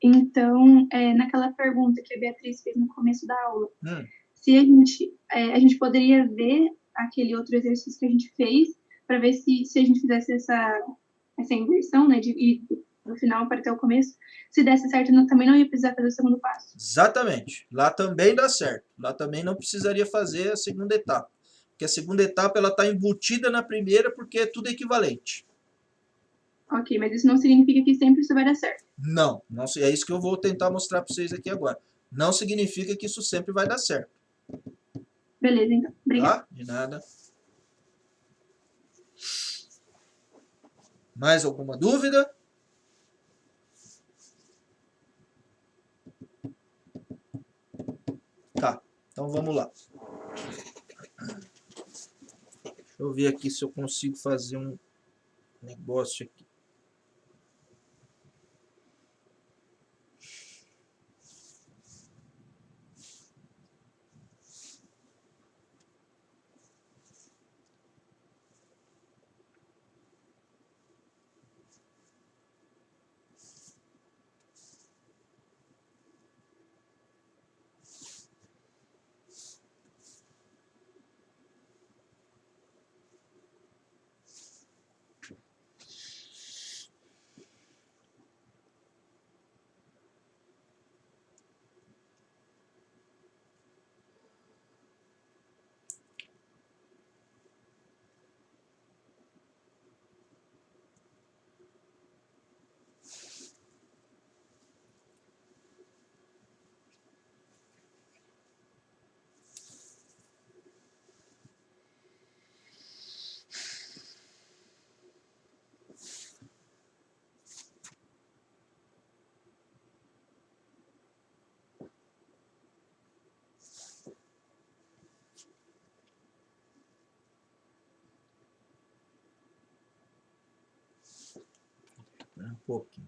Então, naquela pergunta que a Beatriz fez no começo da aula, se a gente poderia ver aquele outro exercício que a gente fez para ver se a gente fizesse essa inversão, né, de ir do final para até o começo, se desse certo, também não ia precisar fazer o segundo passo. Exatamente. Lá também dá certo. Lá também não precisaria fazer a segunda etapa. Porque a segunda etapa ela está embutida na primeira porque é tudo equivalente. Ok, mas isso não significa que sempre isso vai dar certo. Não, não é isso que eu vou tentar mostrar para vocês aqui agora. Não significa que isso sempre vai dar certo. Beleza, então. Obrigada. Tá? De nada. Mais alguma dúvida? Tá, então vamos lá. Deixa eu ver aqui se eu consigo fazer um negócio aqui. Um pouquinho.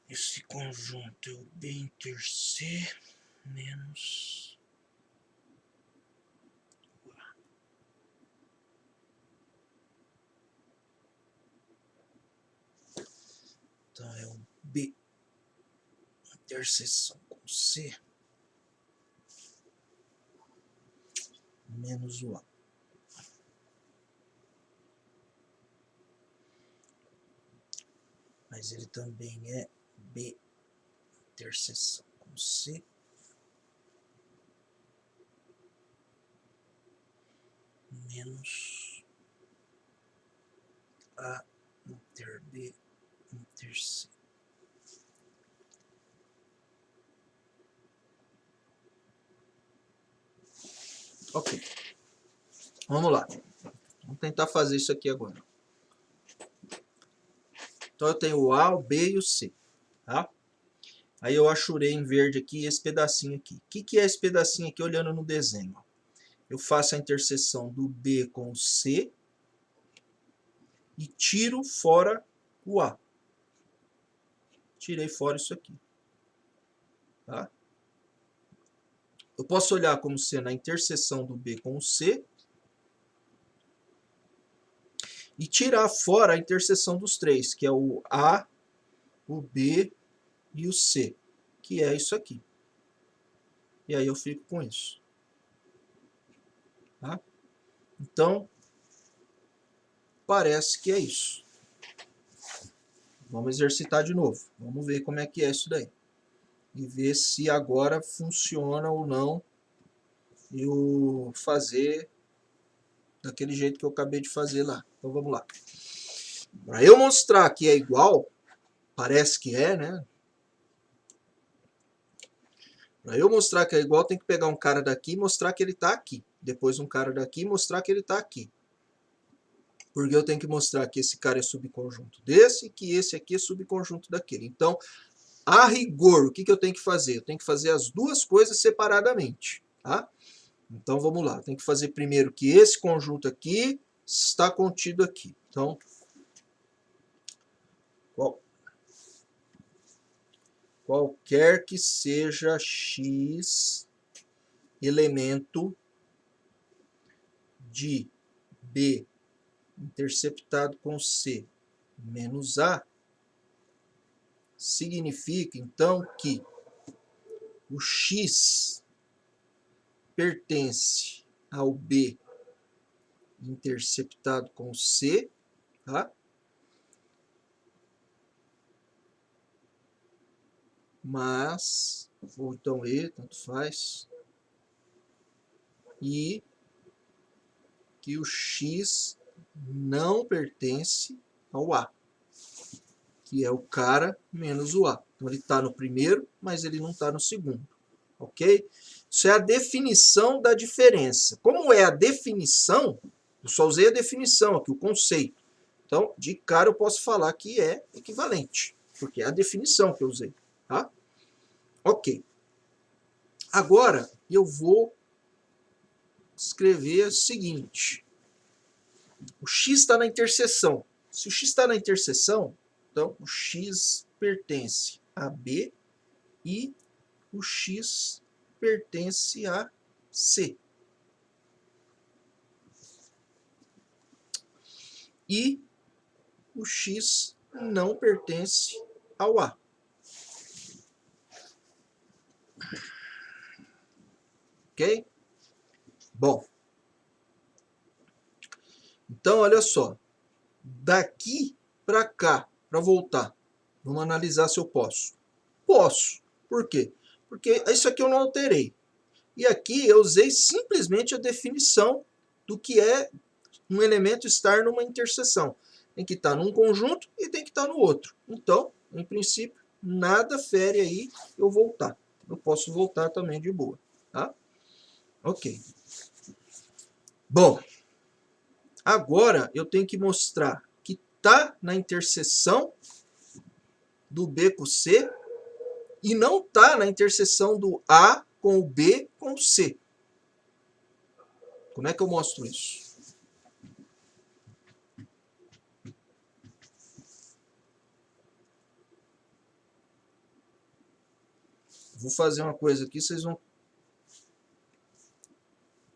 esse conjunto é o B inter C menos o A. Então é o B interseção com C menos o A. Mas ele também é B interseção com C menos A inter B inter C. Ok. Vamos lá. Vamos tentar fazer isso aqui agora. Então eu tenho o A, o B e o C. Tá? Aí eu achurei em verde aqui esse pedacinho aqui. O que é esse pedacinho aqui olhando no desenho? Eu faço a interseção do B com o C e tiro fora o A. Tirei fora isso aqui. Tá? Eu posso olhar como sendo a interseção do B com o C e tirar fora a interseção dos três, que é o A, o B e o C, que é isso aqui. E aí eu fico com isso. Tá? Então, parece que é isso. Vamos exercitar de novo. Vamos ver como é que é isso daí. E ver se agora funciona ou não eu fazer daquele jeito que eu acabei de fazer lá. Então vamos lá. Para eu mostrar que é igual, parece que é, né? Para eu mostrar que é igual, tem que pegar um cara daqui e mostrar que ele está aqui. Depois um cara daqui e mostrar que ele está aqui. Porque eu tenho que mostrar que esse cara é subconjunto desse e que esse aqui é subconjunto daquele. Então, a rigor, o que eu tenho que fazer? Eu tenho que fazer as duas coisas separadamente. Tá? Então, vamos lá. Tem que fazer primeiro que esse conjunto aqui está contido aqui. Então, qualquer que seja x elemento de B interceptado com C menos A, significa, então, que o x pertence ao B interceptado com C, tá? Mas, ou então E, tanto faz, e que o x não pertence ao A, que é o cara menos o A. Então ele está no primeiro, mas ele não está no segundo, ok? Isso é a definição da diferença. Como é a definição, eu só usei a definição aqui, o conceito. Então, de cara eu posso falar que é equivalente, porque é a definição que eu usei, tá? Ok. Agora, eu vou escrever o seguinte. O x está na interseção. Se o x está na interseção, então o x pertence a B e o x pertence a C. E o x não pertence ao A. Ok? Bom. Então, olha só. Daqui para cá, para voltar. Vamos analisar se eu posso. Posso. Por quê? Porque isso aqui eu não alterei. E aqui eu usei simplesmente a definição do que é um elemento estar numa interseção. Tem que estar num conjunto e tem que estar no outro. Então, em princípio, nada fere aí eu voltar. Eu posso voltar também de boa. Tá? Ok. Bom, agora eu tenho que mostrar que está na interseção do B com o C e não está na interseção do A com o B com o C. Como é que eu mostro isso? Vou fazer uma coisa aqui, vocês vão...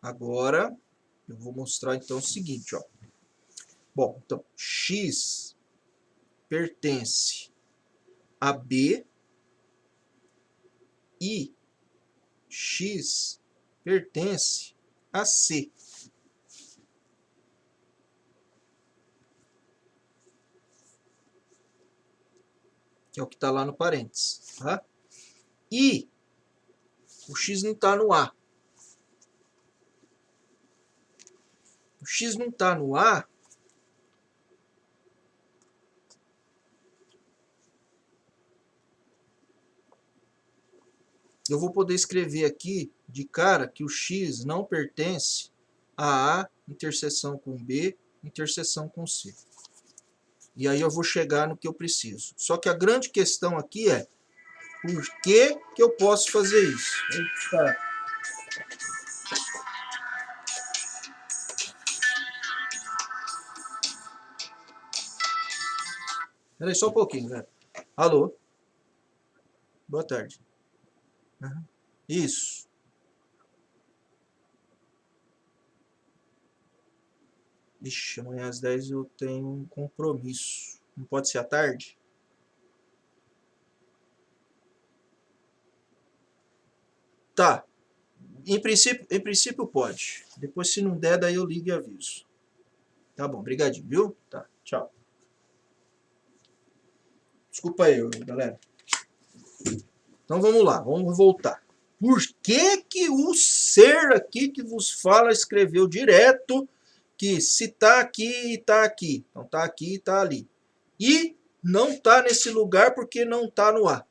Agora, eu vou mostrar então o seguinte, ó. Bom, então, X pertence a B e X pertence a C. Que é o que está lá no parênteses. Tá? E o X não está no A. O X não está no A. Eu vou poder escrever aqui de cara que o X não pertence a A, interseção com B, interseção com C. E aí eu vou chegar no que eu preciso. Só que a grande questão aqui é por que que eu posso fazer isso? Eita. Peraí, só um pouquinho, né? Alô? Boa tarde. Uhum. Isso. Ixi, amanhã às 10 eu tenho um compromisso. Não pode ser à tarde? Tá. Em princípio pode. Depois, se não der, daí eu ligo e aviso. Tá bom, brigadinho, viu? Tá, tchau. Desculpa aí, galera. Então vamos lá, vamos voltar. Por que que o ser aqui que vos fala escreveu direto que se tá aqui, tá aqui. Então tá aqui e tá ali. E não tá nesse lugar porque não tá no A.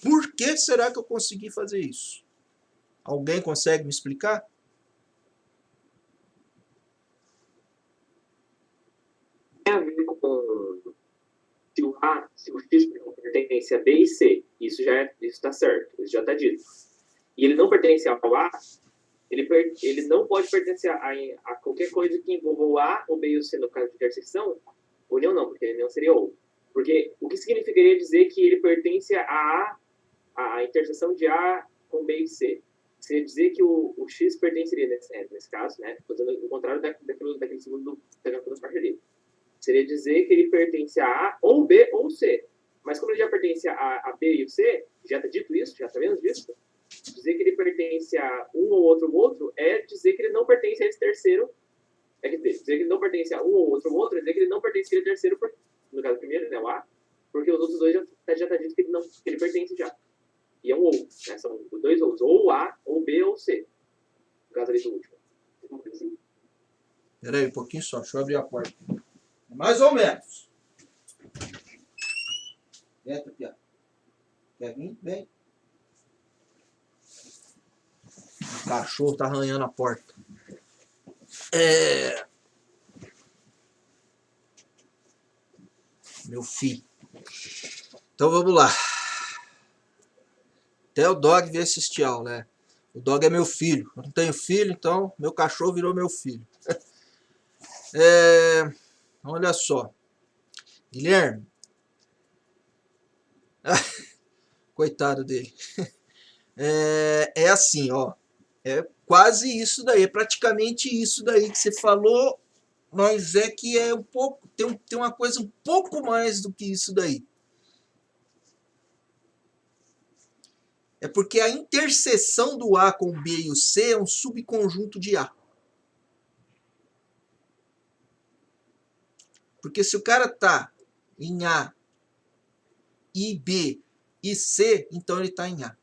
Por que será que eu consegui fazer isso? Alguém consegue me explicar? Tem a ver com se o X pertence a B e C. Isso está certo, isso já está dito. E ele não pertence ao A, ele não pode pertencer a qualquer coisa que envolva o A, ou B e o C no caso de interseção. União não, porque união seria ou. Porque o que significaria dizer que ele pertence a interseção de A com B e C? Seria dizer que o X pertenceria, nesse caso, né? Fazendo o contrário daquele segundo da parte ali. Seria dizer que ele pertence a A, ou B, ou C. Mas como ele já pertence a B e o C, já está dito isso, já sabemos disso, dizer que ele pertence a um ou outro é dizer que ele não pertence a esse terceiro. Dizer que ele não pertence a um ou outro é dizer que ele não pertence a aquele terceiro, no caso primeiro, né, o A, porque os outros dois já está dito que ele pertence já. E é um ou, né, são dois outros, ou A, ou B, ou C. No caso ali do último. Espera aí um pouquinho só, deixa eu abrir a porta. Mais ou menos. Entra, piada. Quer vir? Vem. O cachorro tá arranhando a porta. Meu filho. Então vamos lá. Até o dog veio assistir aula, né? O dog é meu filho. Eu não tenho filho, então meu cachorro virou meu filho. Olha só. Guilherme. Coitado dele. É assim, ó. É quase isso daí. É praticamente isso daí que você falou. Mas é que é um pouco. Tem uma coisa um pouco mais do que isso daí. É porque a interseção do A com o B e o C é um subconjunto de A. Porque se o cara tá em A e B e C, então ele está em A.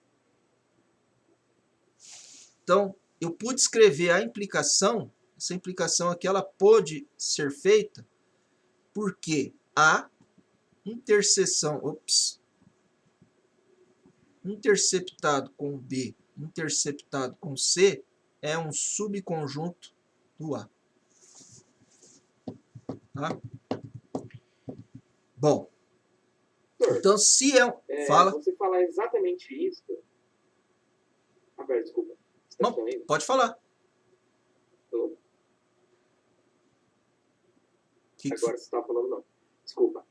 Então, eu pude escrever a implicação. Essa implicação aqui ela pode ser feita porque A interceptado com B, interceptado com C, é um subconjunto do A. Tá? Bom, então se fala... Você falar exatamente isso... desculpa. Não, pode falar. Agora você estava falando, não. Desculpa.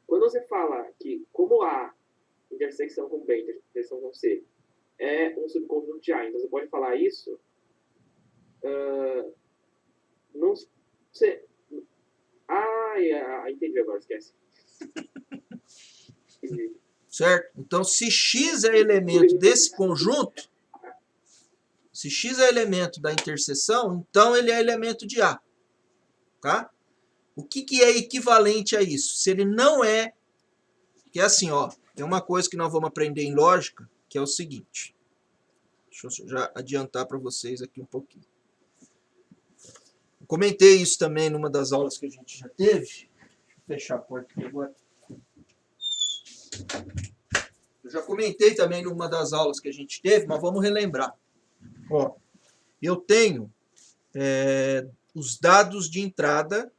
Quando você fala que como A intersecção com B, intersecção com C, é um subconjunto de A. Então, você pode falar isso... não sei... entendi agora, esquece. Certo? Então, se X é elemento desse conjunto, se X é elemento da interseção, então ele é elemento de A. Tá? O que é equivalente a isso? Se ele não é... Que é assim, ó, tem uma coisa que nós vamos aprender em lógica, que é o seguinte. Deixa eu já adiantar para vocês aqui um pouquinho. Eu comentei isso também numa das aulas que a gente já teve. Deixa eu fechar a porta aqui agora. Eu já comentei também numa das aulas que a gente teve, mas vamos relembrar. Ó, eu tenho os dados de entrada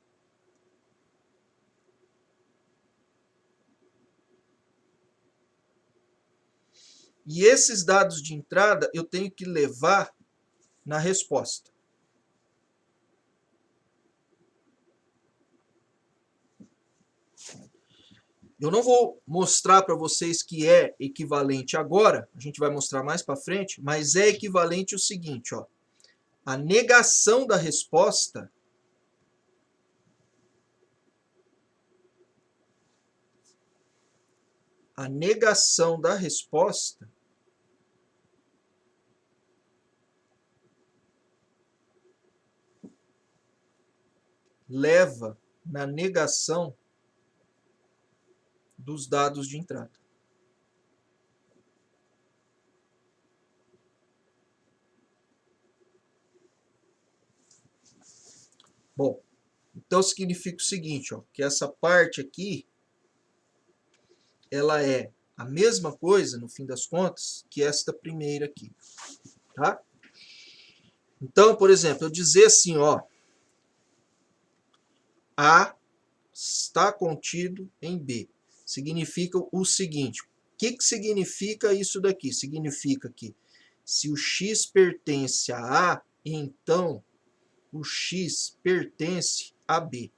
e esses dados de entrada eu tenho que levar na resposta. Eu não vou mostrar para vocês que é equivalente agora, a gente vai mostrar mais para frente, mas é equivalente o seguinte, ó. A negação da resposta leva na negação dos dados de entrada. Bom, então significa o seguinte, ó, que essa parte aqui, ela é a mesma coisa, no fim das contas, que esta primeira aqui. Tá? Então, por exemplo, eu dizer assim, ó, A está contido em B. Significa o seguinte, o que significa isso daqui? Significa que se o X pertence a A, então o X pertence a B.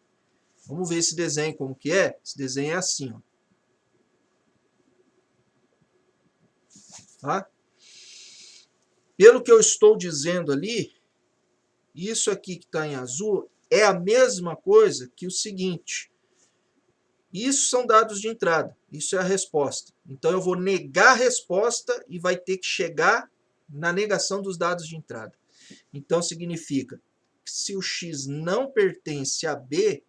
Vamos ver esse desenho como que é? Esse desenho é assim, ó. Tá? Pelo que eu estou dizendo ali, isso aqui que está em azul é a mesma coisa que o seguinte. Isso são dados de entrada, isso é a resposta. Então eu vou negar a resposta e vai ter que chegar na negação dos dados de entrada. Então significa que se o X não pertence a B,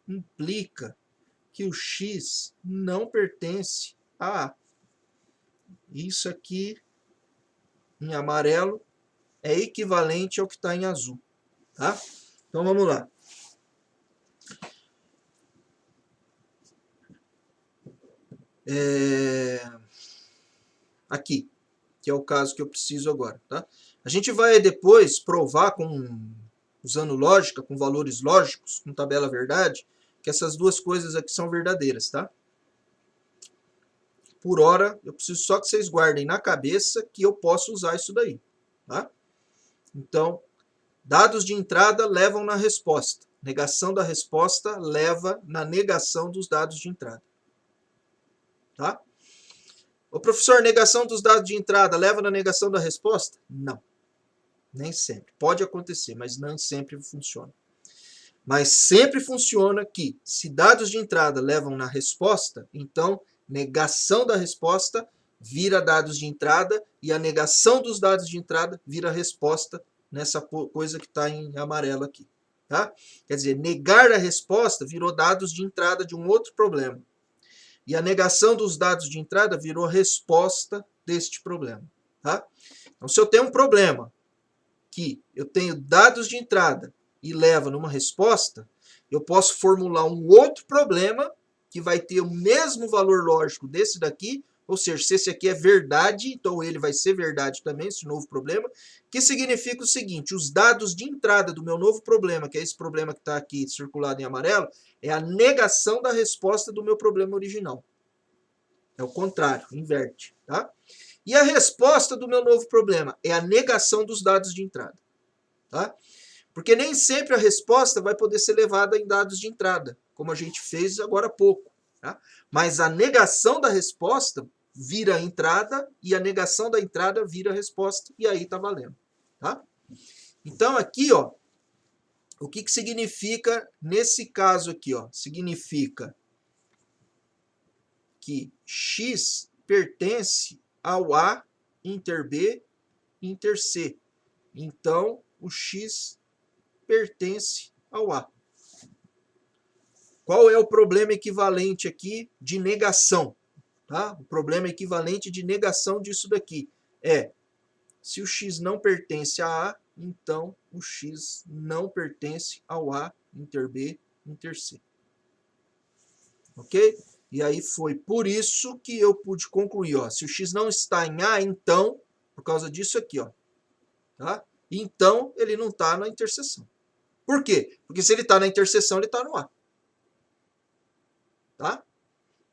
implica que o X não pertence a A. Isso aqui, em amarelo, é equivalente ao que está em azul. Tá? Então vamos lá. Aqui, que é o caso que eu preciso agora. Tá? A gente vai depois provar, usando lógica, com valores lógicos, com tabela verdade, que essas duas coisas aqui são verdadeiras. Tá? Por hora, eu preciso só que vocês guardem na cabeça que eu posso usar isso daí. Tá? Então, dados de entrada levam na resposta. Negação da resposta leva na negação dos dados de entrada. Tá? Ô professor, negação dos dados de entrada leva na negação da resposta? Não. Nem sempre. Pode acontecer, mas não sempre funciona. Mas sempre funciona que, se dados de entrada levam na resposta, então negação da resposta vira dados de entrada e a negação dos dados de entrada vira resposta nessa coisa que está em amarelo aqui. Tá? Quer dizer, negar a resposta virou dados de entrada de um outro problema. E a negação dos dados de entrada virou resposta deste problema. Tá? Então, se eu tenho um problema que eu tenho dados de entrada e leva numa resposta, eu posso formular um outro problema que vai ter o mesmo valor lógico desse daqui, ou seja, se esse aqui é verdade, então ele vai ser verdade também, esse novo problema, que significa o seguinte, os dados de entrada do meu novo problema, que é esse problema que está aqui circulado em amarelo, é a negação da resposta do meu problema original. É o contrário, inverte. Tá? E a resposta do meu novo problema é a negação dos dados de entrada. Tá? Porque nem sempre a resposta vai poder ser levada em dados de entrada, como a gente fez agora há pouco. Tá? Mas a negação da resposta vira a entrada e a negação da entrada vira a resposta e aí tá valendo, tá? Então aqui, ó, o que significa nesse caso aqui, ó? Significa que X pertence ao A inter B inter C. Então, o X pertence ao A. Qual é o problema equivalente aqui de negação? Tá? O problema equivalente de negação disso daqui é, se o X não pertence a A, então o X não pertence ao A inter B inter C. Ok? E aí foi por isso que eu pude concluir, ó, se o X não está em A, então, por causa disso aqui, ó, tá? Então ele não está na interseção. Por quê? Porque se ele está na interseção, ele está no A. Tá?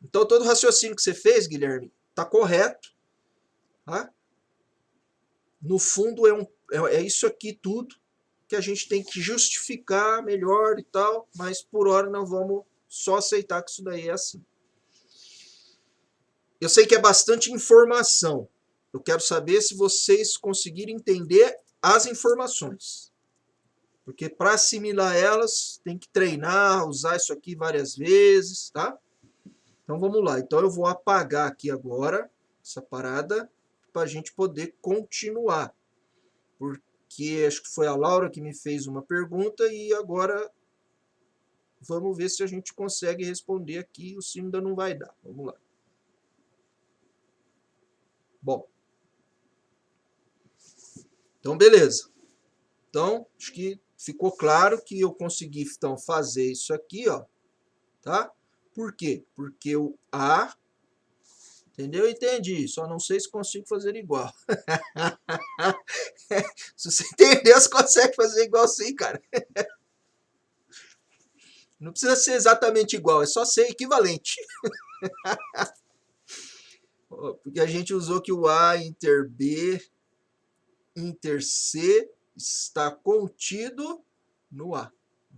Então todo o raciocínio que você fez, Guilherme, está correto. Tá? No fundo é isso aqui tudo que a gente tem que justificar melhor e tal, mas por hora não vamos só aceitar que isso daí é assim. Eu sei que é bastante informação. Eu quero saber se vocês conseguirem entender as informações. Porque para assimilar elas, tem que treinar, usar isso aqui várias vezes, tá? Então vamos lá. Então eu vou apagar aqui agora essa parada para a gente poder continuar. Porque acho que foi a Laura que me fez uma pergunta e agora vamos ver se a gente consegue responder aqui. O sim ainda não vai dar. Vamos lá. Bom. Então, beleza. Então, acho que ficou claro que eu consegui então fazer isso aqui, ó. Tá? Por quê? Porque o A, entendeu? Entendi. Só não sei se consigo fazer igual. Se você entender, você consegue fazer igual sim, cara. Não precisa ser exatamente igual, é só ser equivalente. Porque a gente usou que o A inter B inter C está contido no A,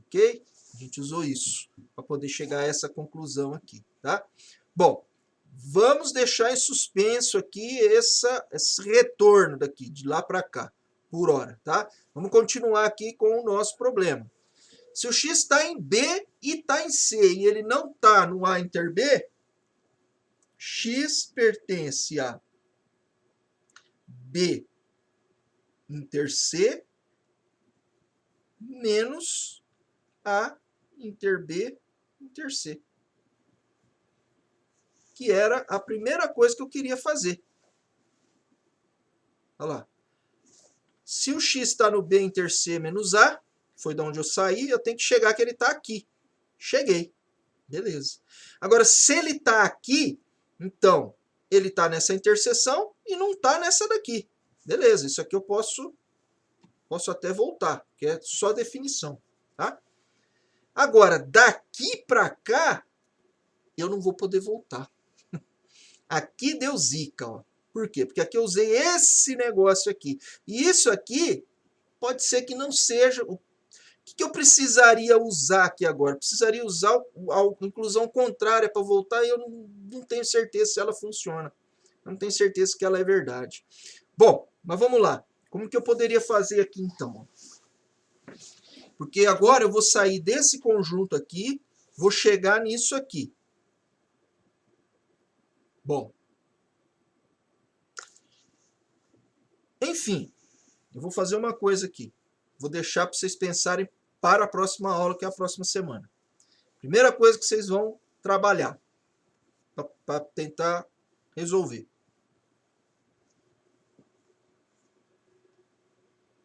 ok? A gente usou isso para poder chegar a essa conclusão aqui, tá? Bom, vamos deixar em suspenso aqui esse retorno daqui, de lá para cá, por hora, tá? Vamos continuar aqui com o nosso problema. Se o X está em B e está em C, e ele não está no A inter B, X pertence a B inter C menos A inter B inter C. Que era a primeira coisa que eu queria fazer. Olha lá. Se o X está no B inter C menos A, foi de onde eu saí, eu tenho que chegar que ele está aqui. Cheguei. Beleza. Agora, se ele está aqui, então, ele está nessa interseção e não está nessa daqui. Beleza, isso aqui eu posso até voltar, que é só definição. Tá? Agora, daqui para cá, eu não vou poder voltar. Aqui deu zica, ó. Por quê? Porque aqui eu usei esse negócio aqui. E isso aqui pode ser que não seja... O que eu precisaria usar aqui agora? Precisaria usar a inclusão contrária para voltar e eu não tenho certeza se ela funciona. Eu não tenho certeza que ela é verdade. Bom, mas vamos lá. Como que eu poderia fazer aqui então? Porque agora eu vou sair desse conjunto aqui, vou chegar nisso aqui. Bom. Enfim, eu vou fazer uma coisa aqui. Vou deixar para vocês pensarem para a próxima aula, que é a próxima semana. Primeira coisa que vocês vão trabalhar para tentar resolver.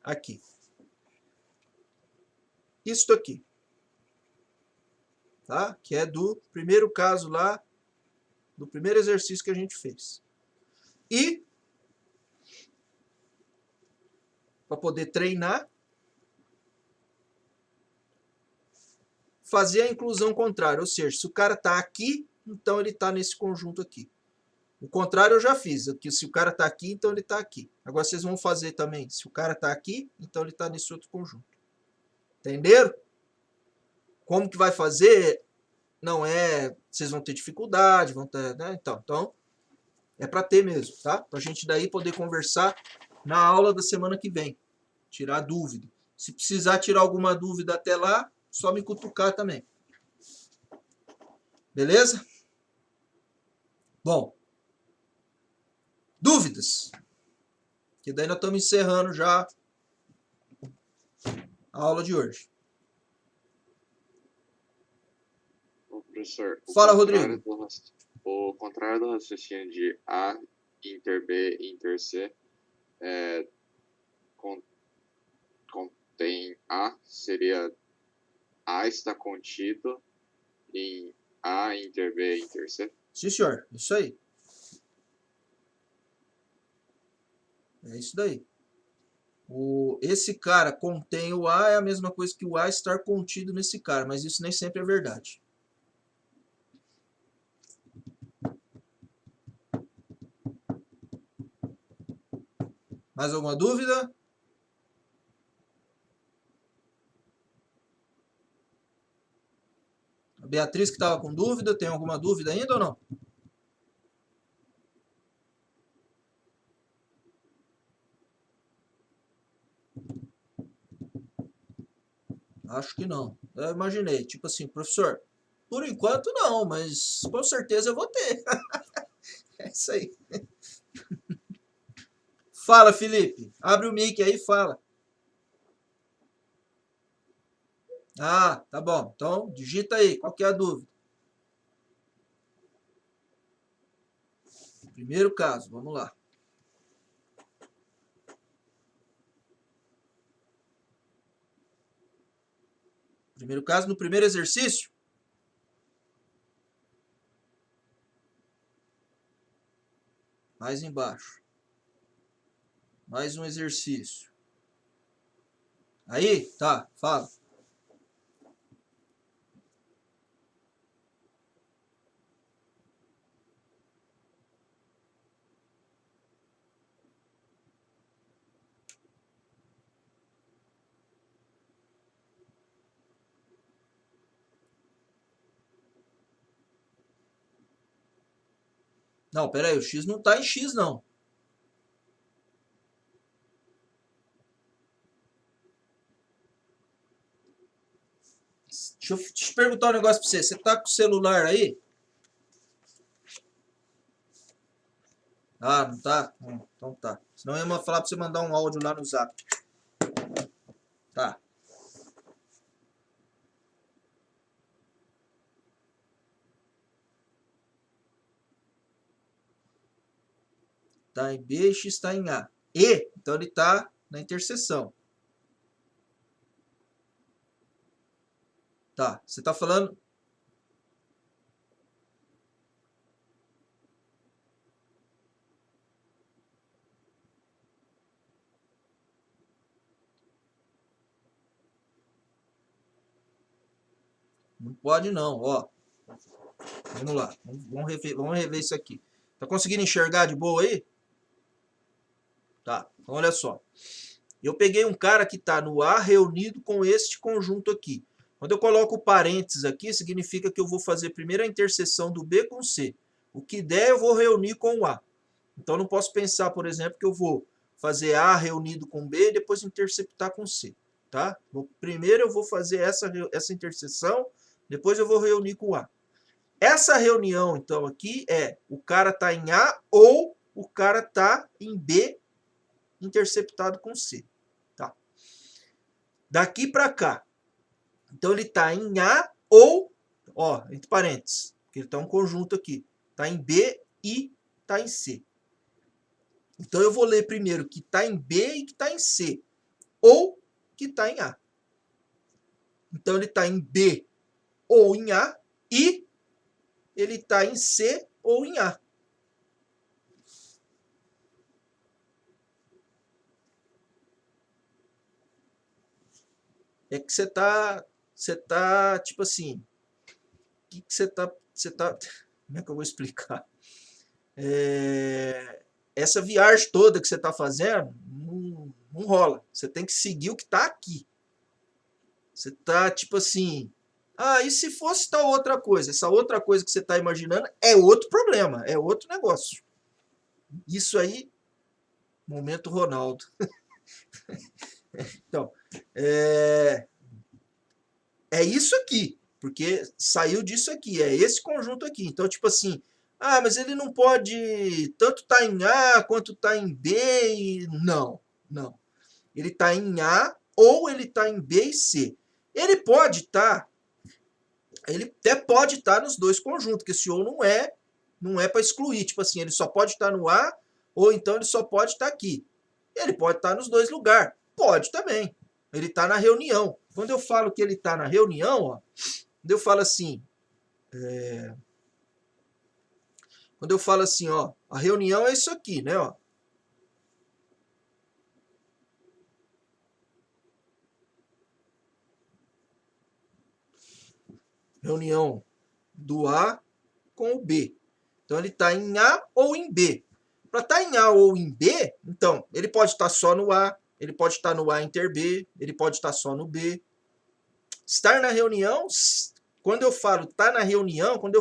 Aqui. Isto aqui. Tá? Que é do primeiro caso lá, do primeiro exercício que a gente fez. E, para poder treinar, fazer a inclusão contrária. Ou seja, se o cara está aqui, então ele está nesse conjunto aqui. O contrário eu já fiz. Aqui, se o cara está aqui, então ele está aqui. Agora vocês vão fazer também. Se o cara está aqui, então ele está nesse outro conjunto. Entenderam? Como que vai fazer? Não é... Vocês vão ter dificuldade, vão ter... Né? Então, É para ter mesmo, tá? Para a gente daí poder conversar na aula da semana que vem. Tirar dúvida. Se precisar tirar alguma dúvida até lá, só me cutucar também. Beleza? Bom. Dúvidas? Que daí nós estamos encerrando já a aula de hoje. Ô, professor, Fala, Rodrigo. O contrário do raciocínio de A inter B inter C contém A, seria A está contido em A inter B inter C? Sim, senhor. Isso aí. É isso daí. Esse cara contém o A é a mesma coisa que o A estar contido nesse cara, mas isso nem sempre é verdade. Mais alguma dúvida? A Beatriz que estava com dúvida, tem alguma dúvida ainda ou não? Acho que não. Eu imaginei, tipo assim, professor, por enquanto não, mas com certeza eu vou ter. É isso aí. Fala, Felipe. Abre o mic aí e fala. Ah, tá bom. Então, digita aí. Qual que é a dúvida? Primeiro caso, vamos lá. Primeiro caso, no primeiro exercício. Mais embaixo. Mais um exercício. Aí? Tá, fala. Não, pera aí, o x não está em x, não. Deixa eu te perguntar um negócio para você. Você está com o celular aí? Ah, não tá? Então tá. Senão eu ia falar para você mandar um áudio lá no Zap. Tá. Está em B e x está em A. E, então ele está na interseção. Tá, você está falando... Não pode não, ó. Vamos lá, vamos rever isso aqui. Tá conseguindo enxergar de boa aí? Tá, então olha só. Eu peguei um cara que está no A reunido com este conjunto aqui. Quando eu coloco parênteses aqui, significa que eu vou fazer primeiro a interseção do B com C. O que der, eu vou reunir com o A. Então, eu não posso pensar, por exemplo, que eu vou fazer A reunido com B e depois interceptar com C. Tá? Primeiro eu vou fazer essa interseção, depois eu vou reunir com o A. Essa reunião, então, aqui é o cara está em A ou o cara está em B interceptado com C. Tá? Daqui para cá. Então, ele está em A ou, ó, entre parênteses, porque ele está um conjunto aqui. Está em B e está em C. Então, eu vou ler primeiro que está em B e que está em C. Ou que está em A. Então, ele está em B ou em A e ele está em C ou em A. É que você tá tipo assim, que você tá, como é que eu vou explicar? Essa viagem toda que você está fazendo, não rola. Você tem que seguir o que está aqui. Você tá tipo assim, e se fosse tal outra coisa? Essa outra coisa que você está imaginando é outro problema, é outro negócio. Isso aí, momento Ronaldo. Então, é isso aqui, porque saiu disso aqui, é esse conjunto aqui. Então, tipo assim, mas ele não pode tanto tá em A quanto tá em B. Não, não. Ele tá em A ou ele tá em B e C. Ele até pode estar nos dois conjuntos, que esse ou não é para excluir. Tipo assim, ele só pode estar no A ou então ele só pode estar aqui. Ele pode estar nos dois lugares. Pode também. Ele está na reunião. Quando eu falo que ele está na reunião, ó, quando eu falo assim, ó, a reunião é isso aqui, né, ó. Reunião do A com o B. Então ele está em A ou em B. Para estar em A ou em B, então, ele pode estar só no A, ele pode estar no A inter B, ele pode estar só no B. Estar na reunião, quando eu falo estar na reunião, quando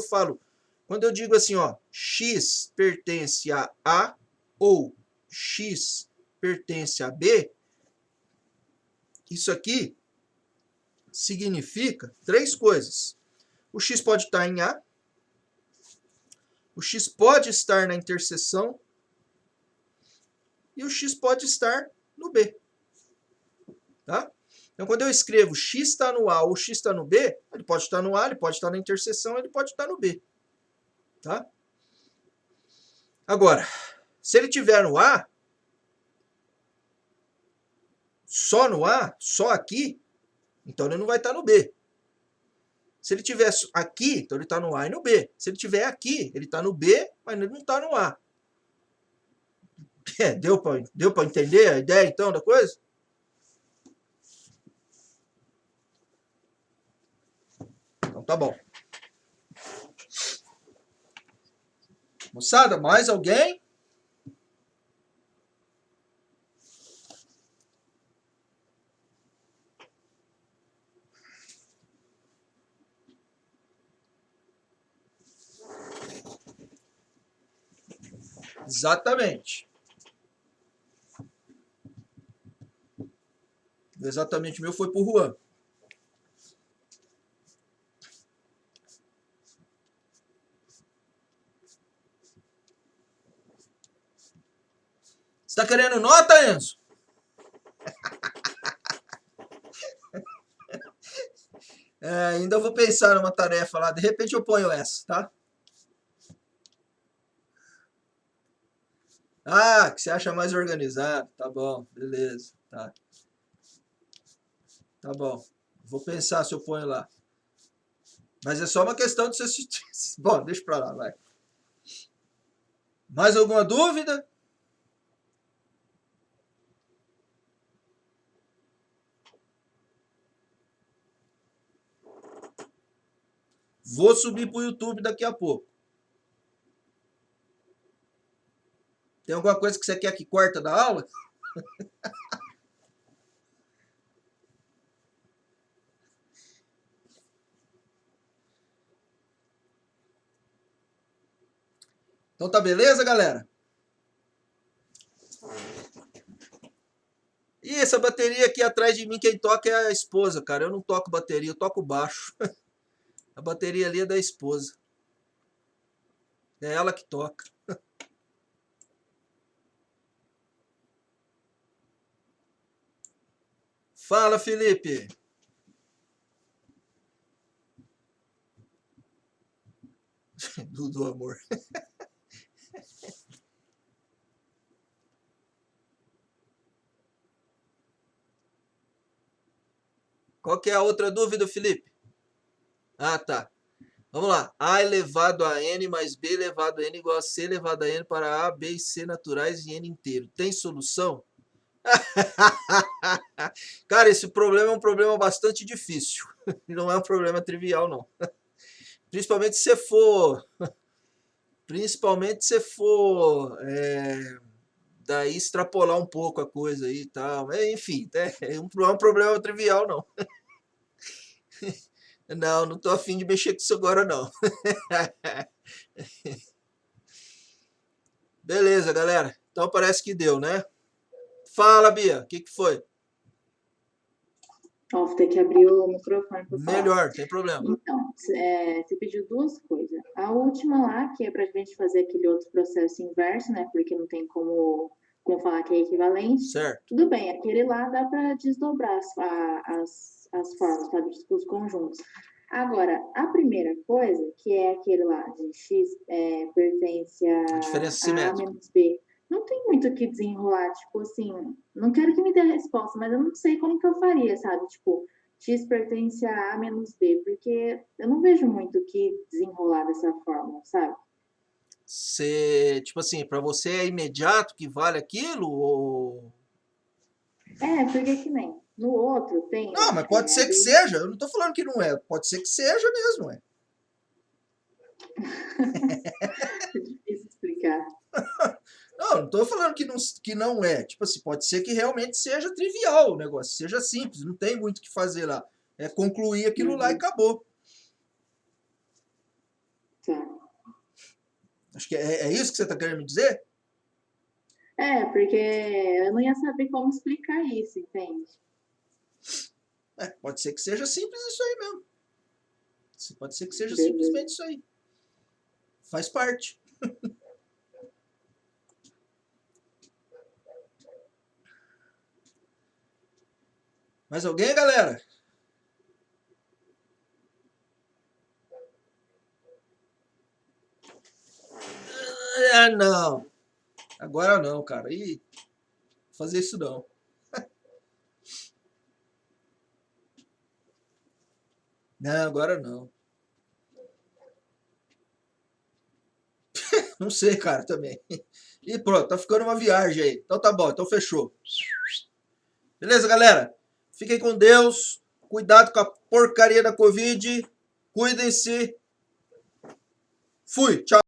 eu digo assim, ó, X pertence a A ou X pertence a B, isso aqui significa 3 coisas. O X pode estar em A, o X pode estar na interseção e o X pode estar no B. Tá? Então, quando eu escrevo X está no A ou X está no B, ele pode estar no A, ele pode estar na interseção, ele pode estar no B. Tá? Agora, se ele estiver no A, só no A, só aqui, então ele não vai estar no B. Se ele estiver aqui, então ele está no A e no B. Se ele estiver aqui, ele está no B, mas ele não está no A. Deu para entender a ideia, então, da coisa? Então tá bom. Moçada, mais alguém? Exatamente. Exatamente, o meu foi pro Juan. Você tá querendo nota, Enzo? Ainda vou pensar numa tarefa lá. De repente eu ponho essa, tá? Que você acha mais organizado. Tá bom, beleza. Tá bom. Vou pensar se eu ponho lá. Mas é só uma questão de você se... Bom, deixa pra lá, vai. Mais alguma dúvida? Vou subir pro YouTube daqui a pouco. Tem alguma coisa que você quer que corta da aula? Então tá beleza, galera? E essa bateria aqui atrás de mim, quem toca é a esposa, cara. Eu não toco bateria, eu toco baixo. A bateria ali é da esposa. É ela que toca. Fala, Felipe. Do amor. Qual que é a outra dúvida, Felipe? Tá. Vamos lá. A elevado a n mais b elevado a n igual a c elevado a n para a, b e c naturais e n inteiro. Tem solução? Cara, esse problema é um problema bastante difícil. Não é um problema trivial, não. Principalmente se for daí extrapolar um pouco a coisa aí e tal. Enfim, não é um problema trivial, não. Não tô afim de mexer com isso agora, não. Beleza, galera. Então parece que deu, né? Fala, Bia. O que foi? Ó, vou ter que abrir o microfone para falar. Melhor, tem problema. Então, você pediu duas coisas. A última lá, que é para a gente fazer aquele outro processo inverso, né? Porque não tem como falar que é equivalente. Certo. Tudo bem, aquele lá dá para desdobrar as formas, sabe? Os conjuntos. Agora, a primeira coisa, que é aquele lá de x pertence A diferença a simétrica. menos b, não tem muito o que desenrolar, tipo assim, não quero que me dê a resposta, mas eu não sei como que eu faria, sabe? Tipo, x pertence a a menos b, porque eu não vejo muito o que desenrolar dessa forma, sabe? Tipo assim, para você é imediato que vale aquilo? Ou... Porque que nem no outro tem... Não, mas pode ser que seja. Eu não tô falando que não é. Pode ser que seja mesmo, é. É difícil explicar. Não, não tô falando que não é. Tipo assim, pode ser que realmente seja trivial o negócio, seja simples, não tem muito o que fazer lá. É concluir aquilo lá e acabou. Tá. Acho que é isso que você tá querendo me dizer? Porque eu não ia saber como explicar isso, entende? Pode ser que seja simples isso aí mesmo. Pode ser que seja Beleza. simplesmente isso aí. Faz parte. Mais alguém, galera? Não. Agora não, cara. Ih, vou fazer isso não. Não, agora não. Não sei, cara, também. E pronto, tá ficando uma viagem aí. Então tá bom, então fechou. Beleza, galera? Fiquem com Deus. Cuidado com a porcaria da Covid. Cuidem-se. Fui. Tchau.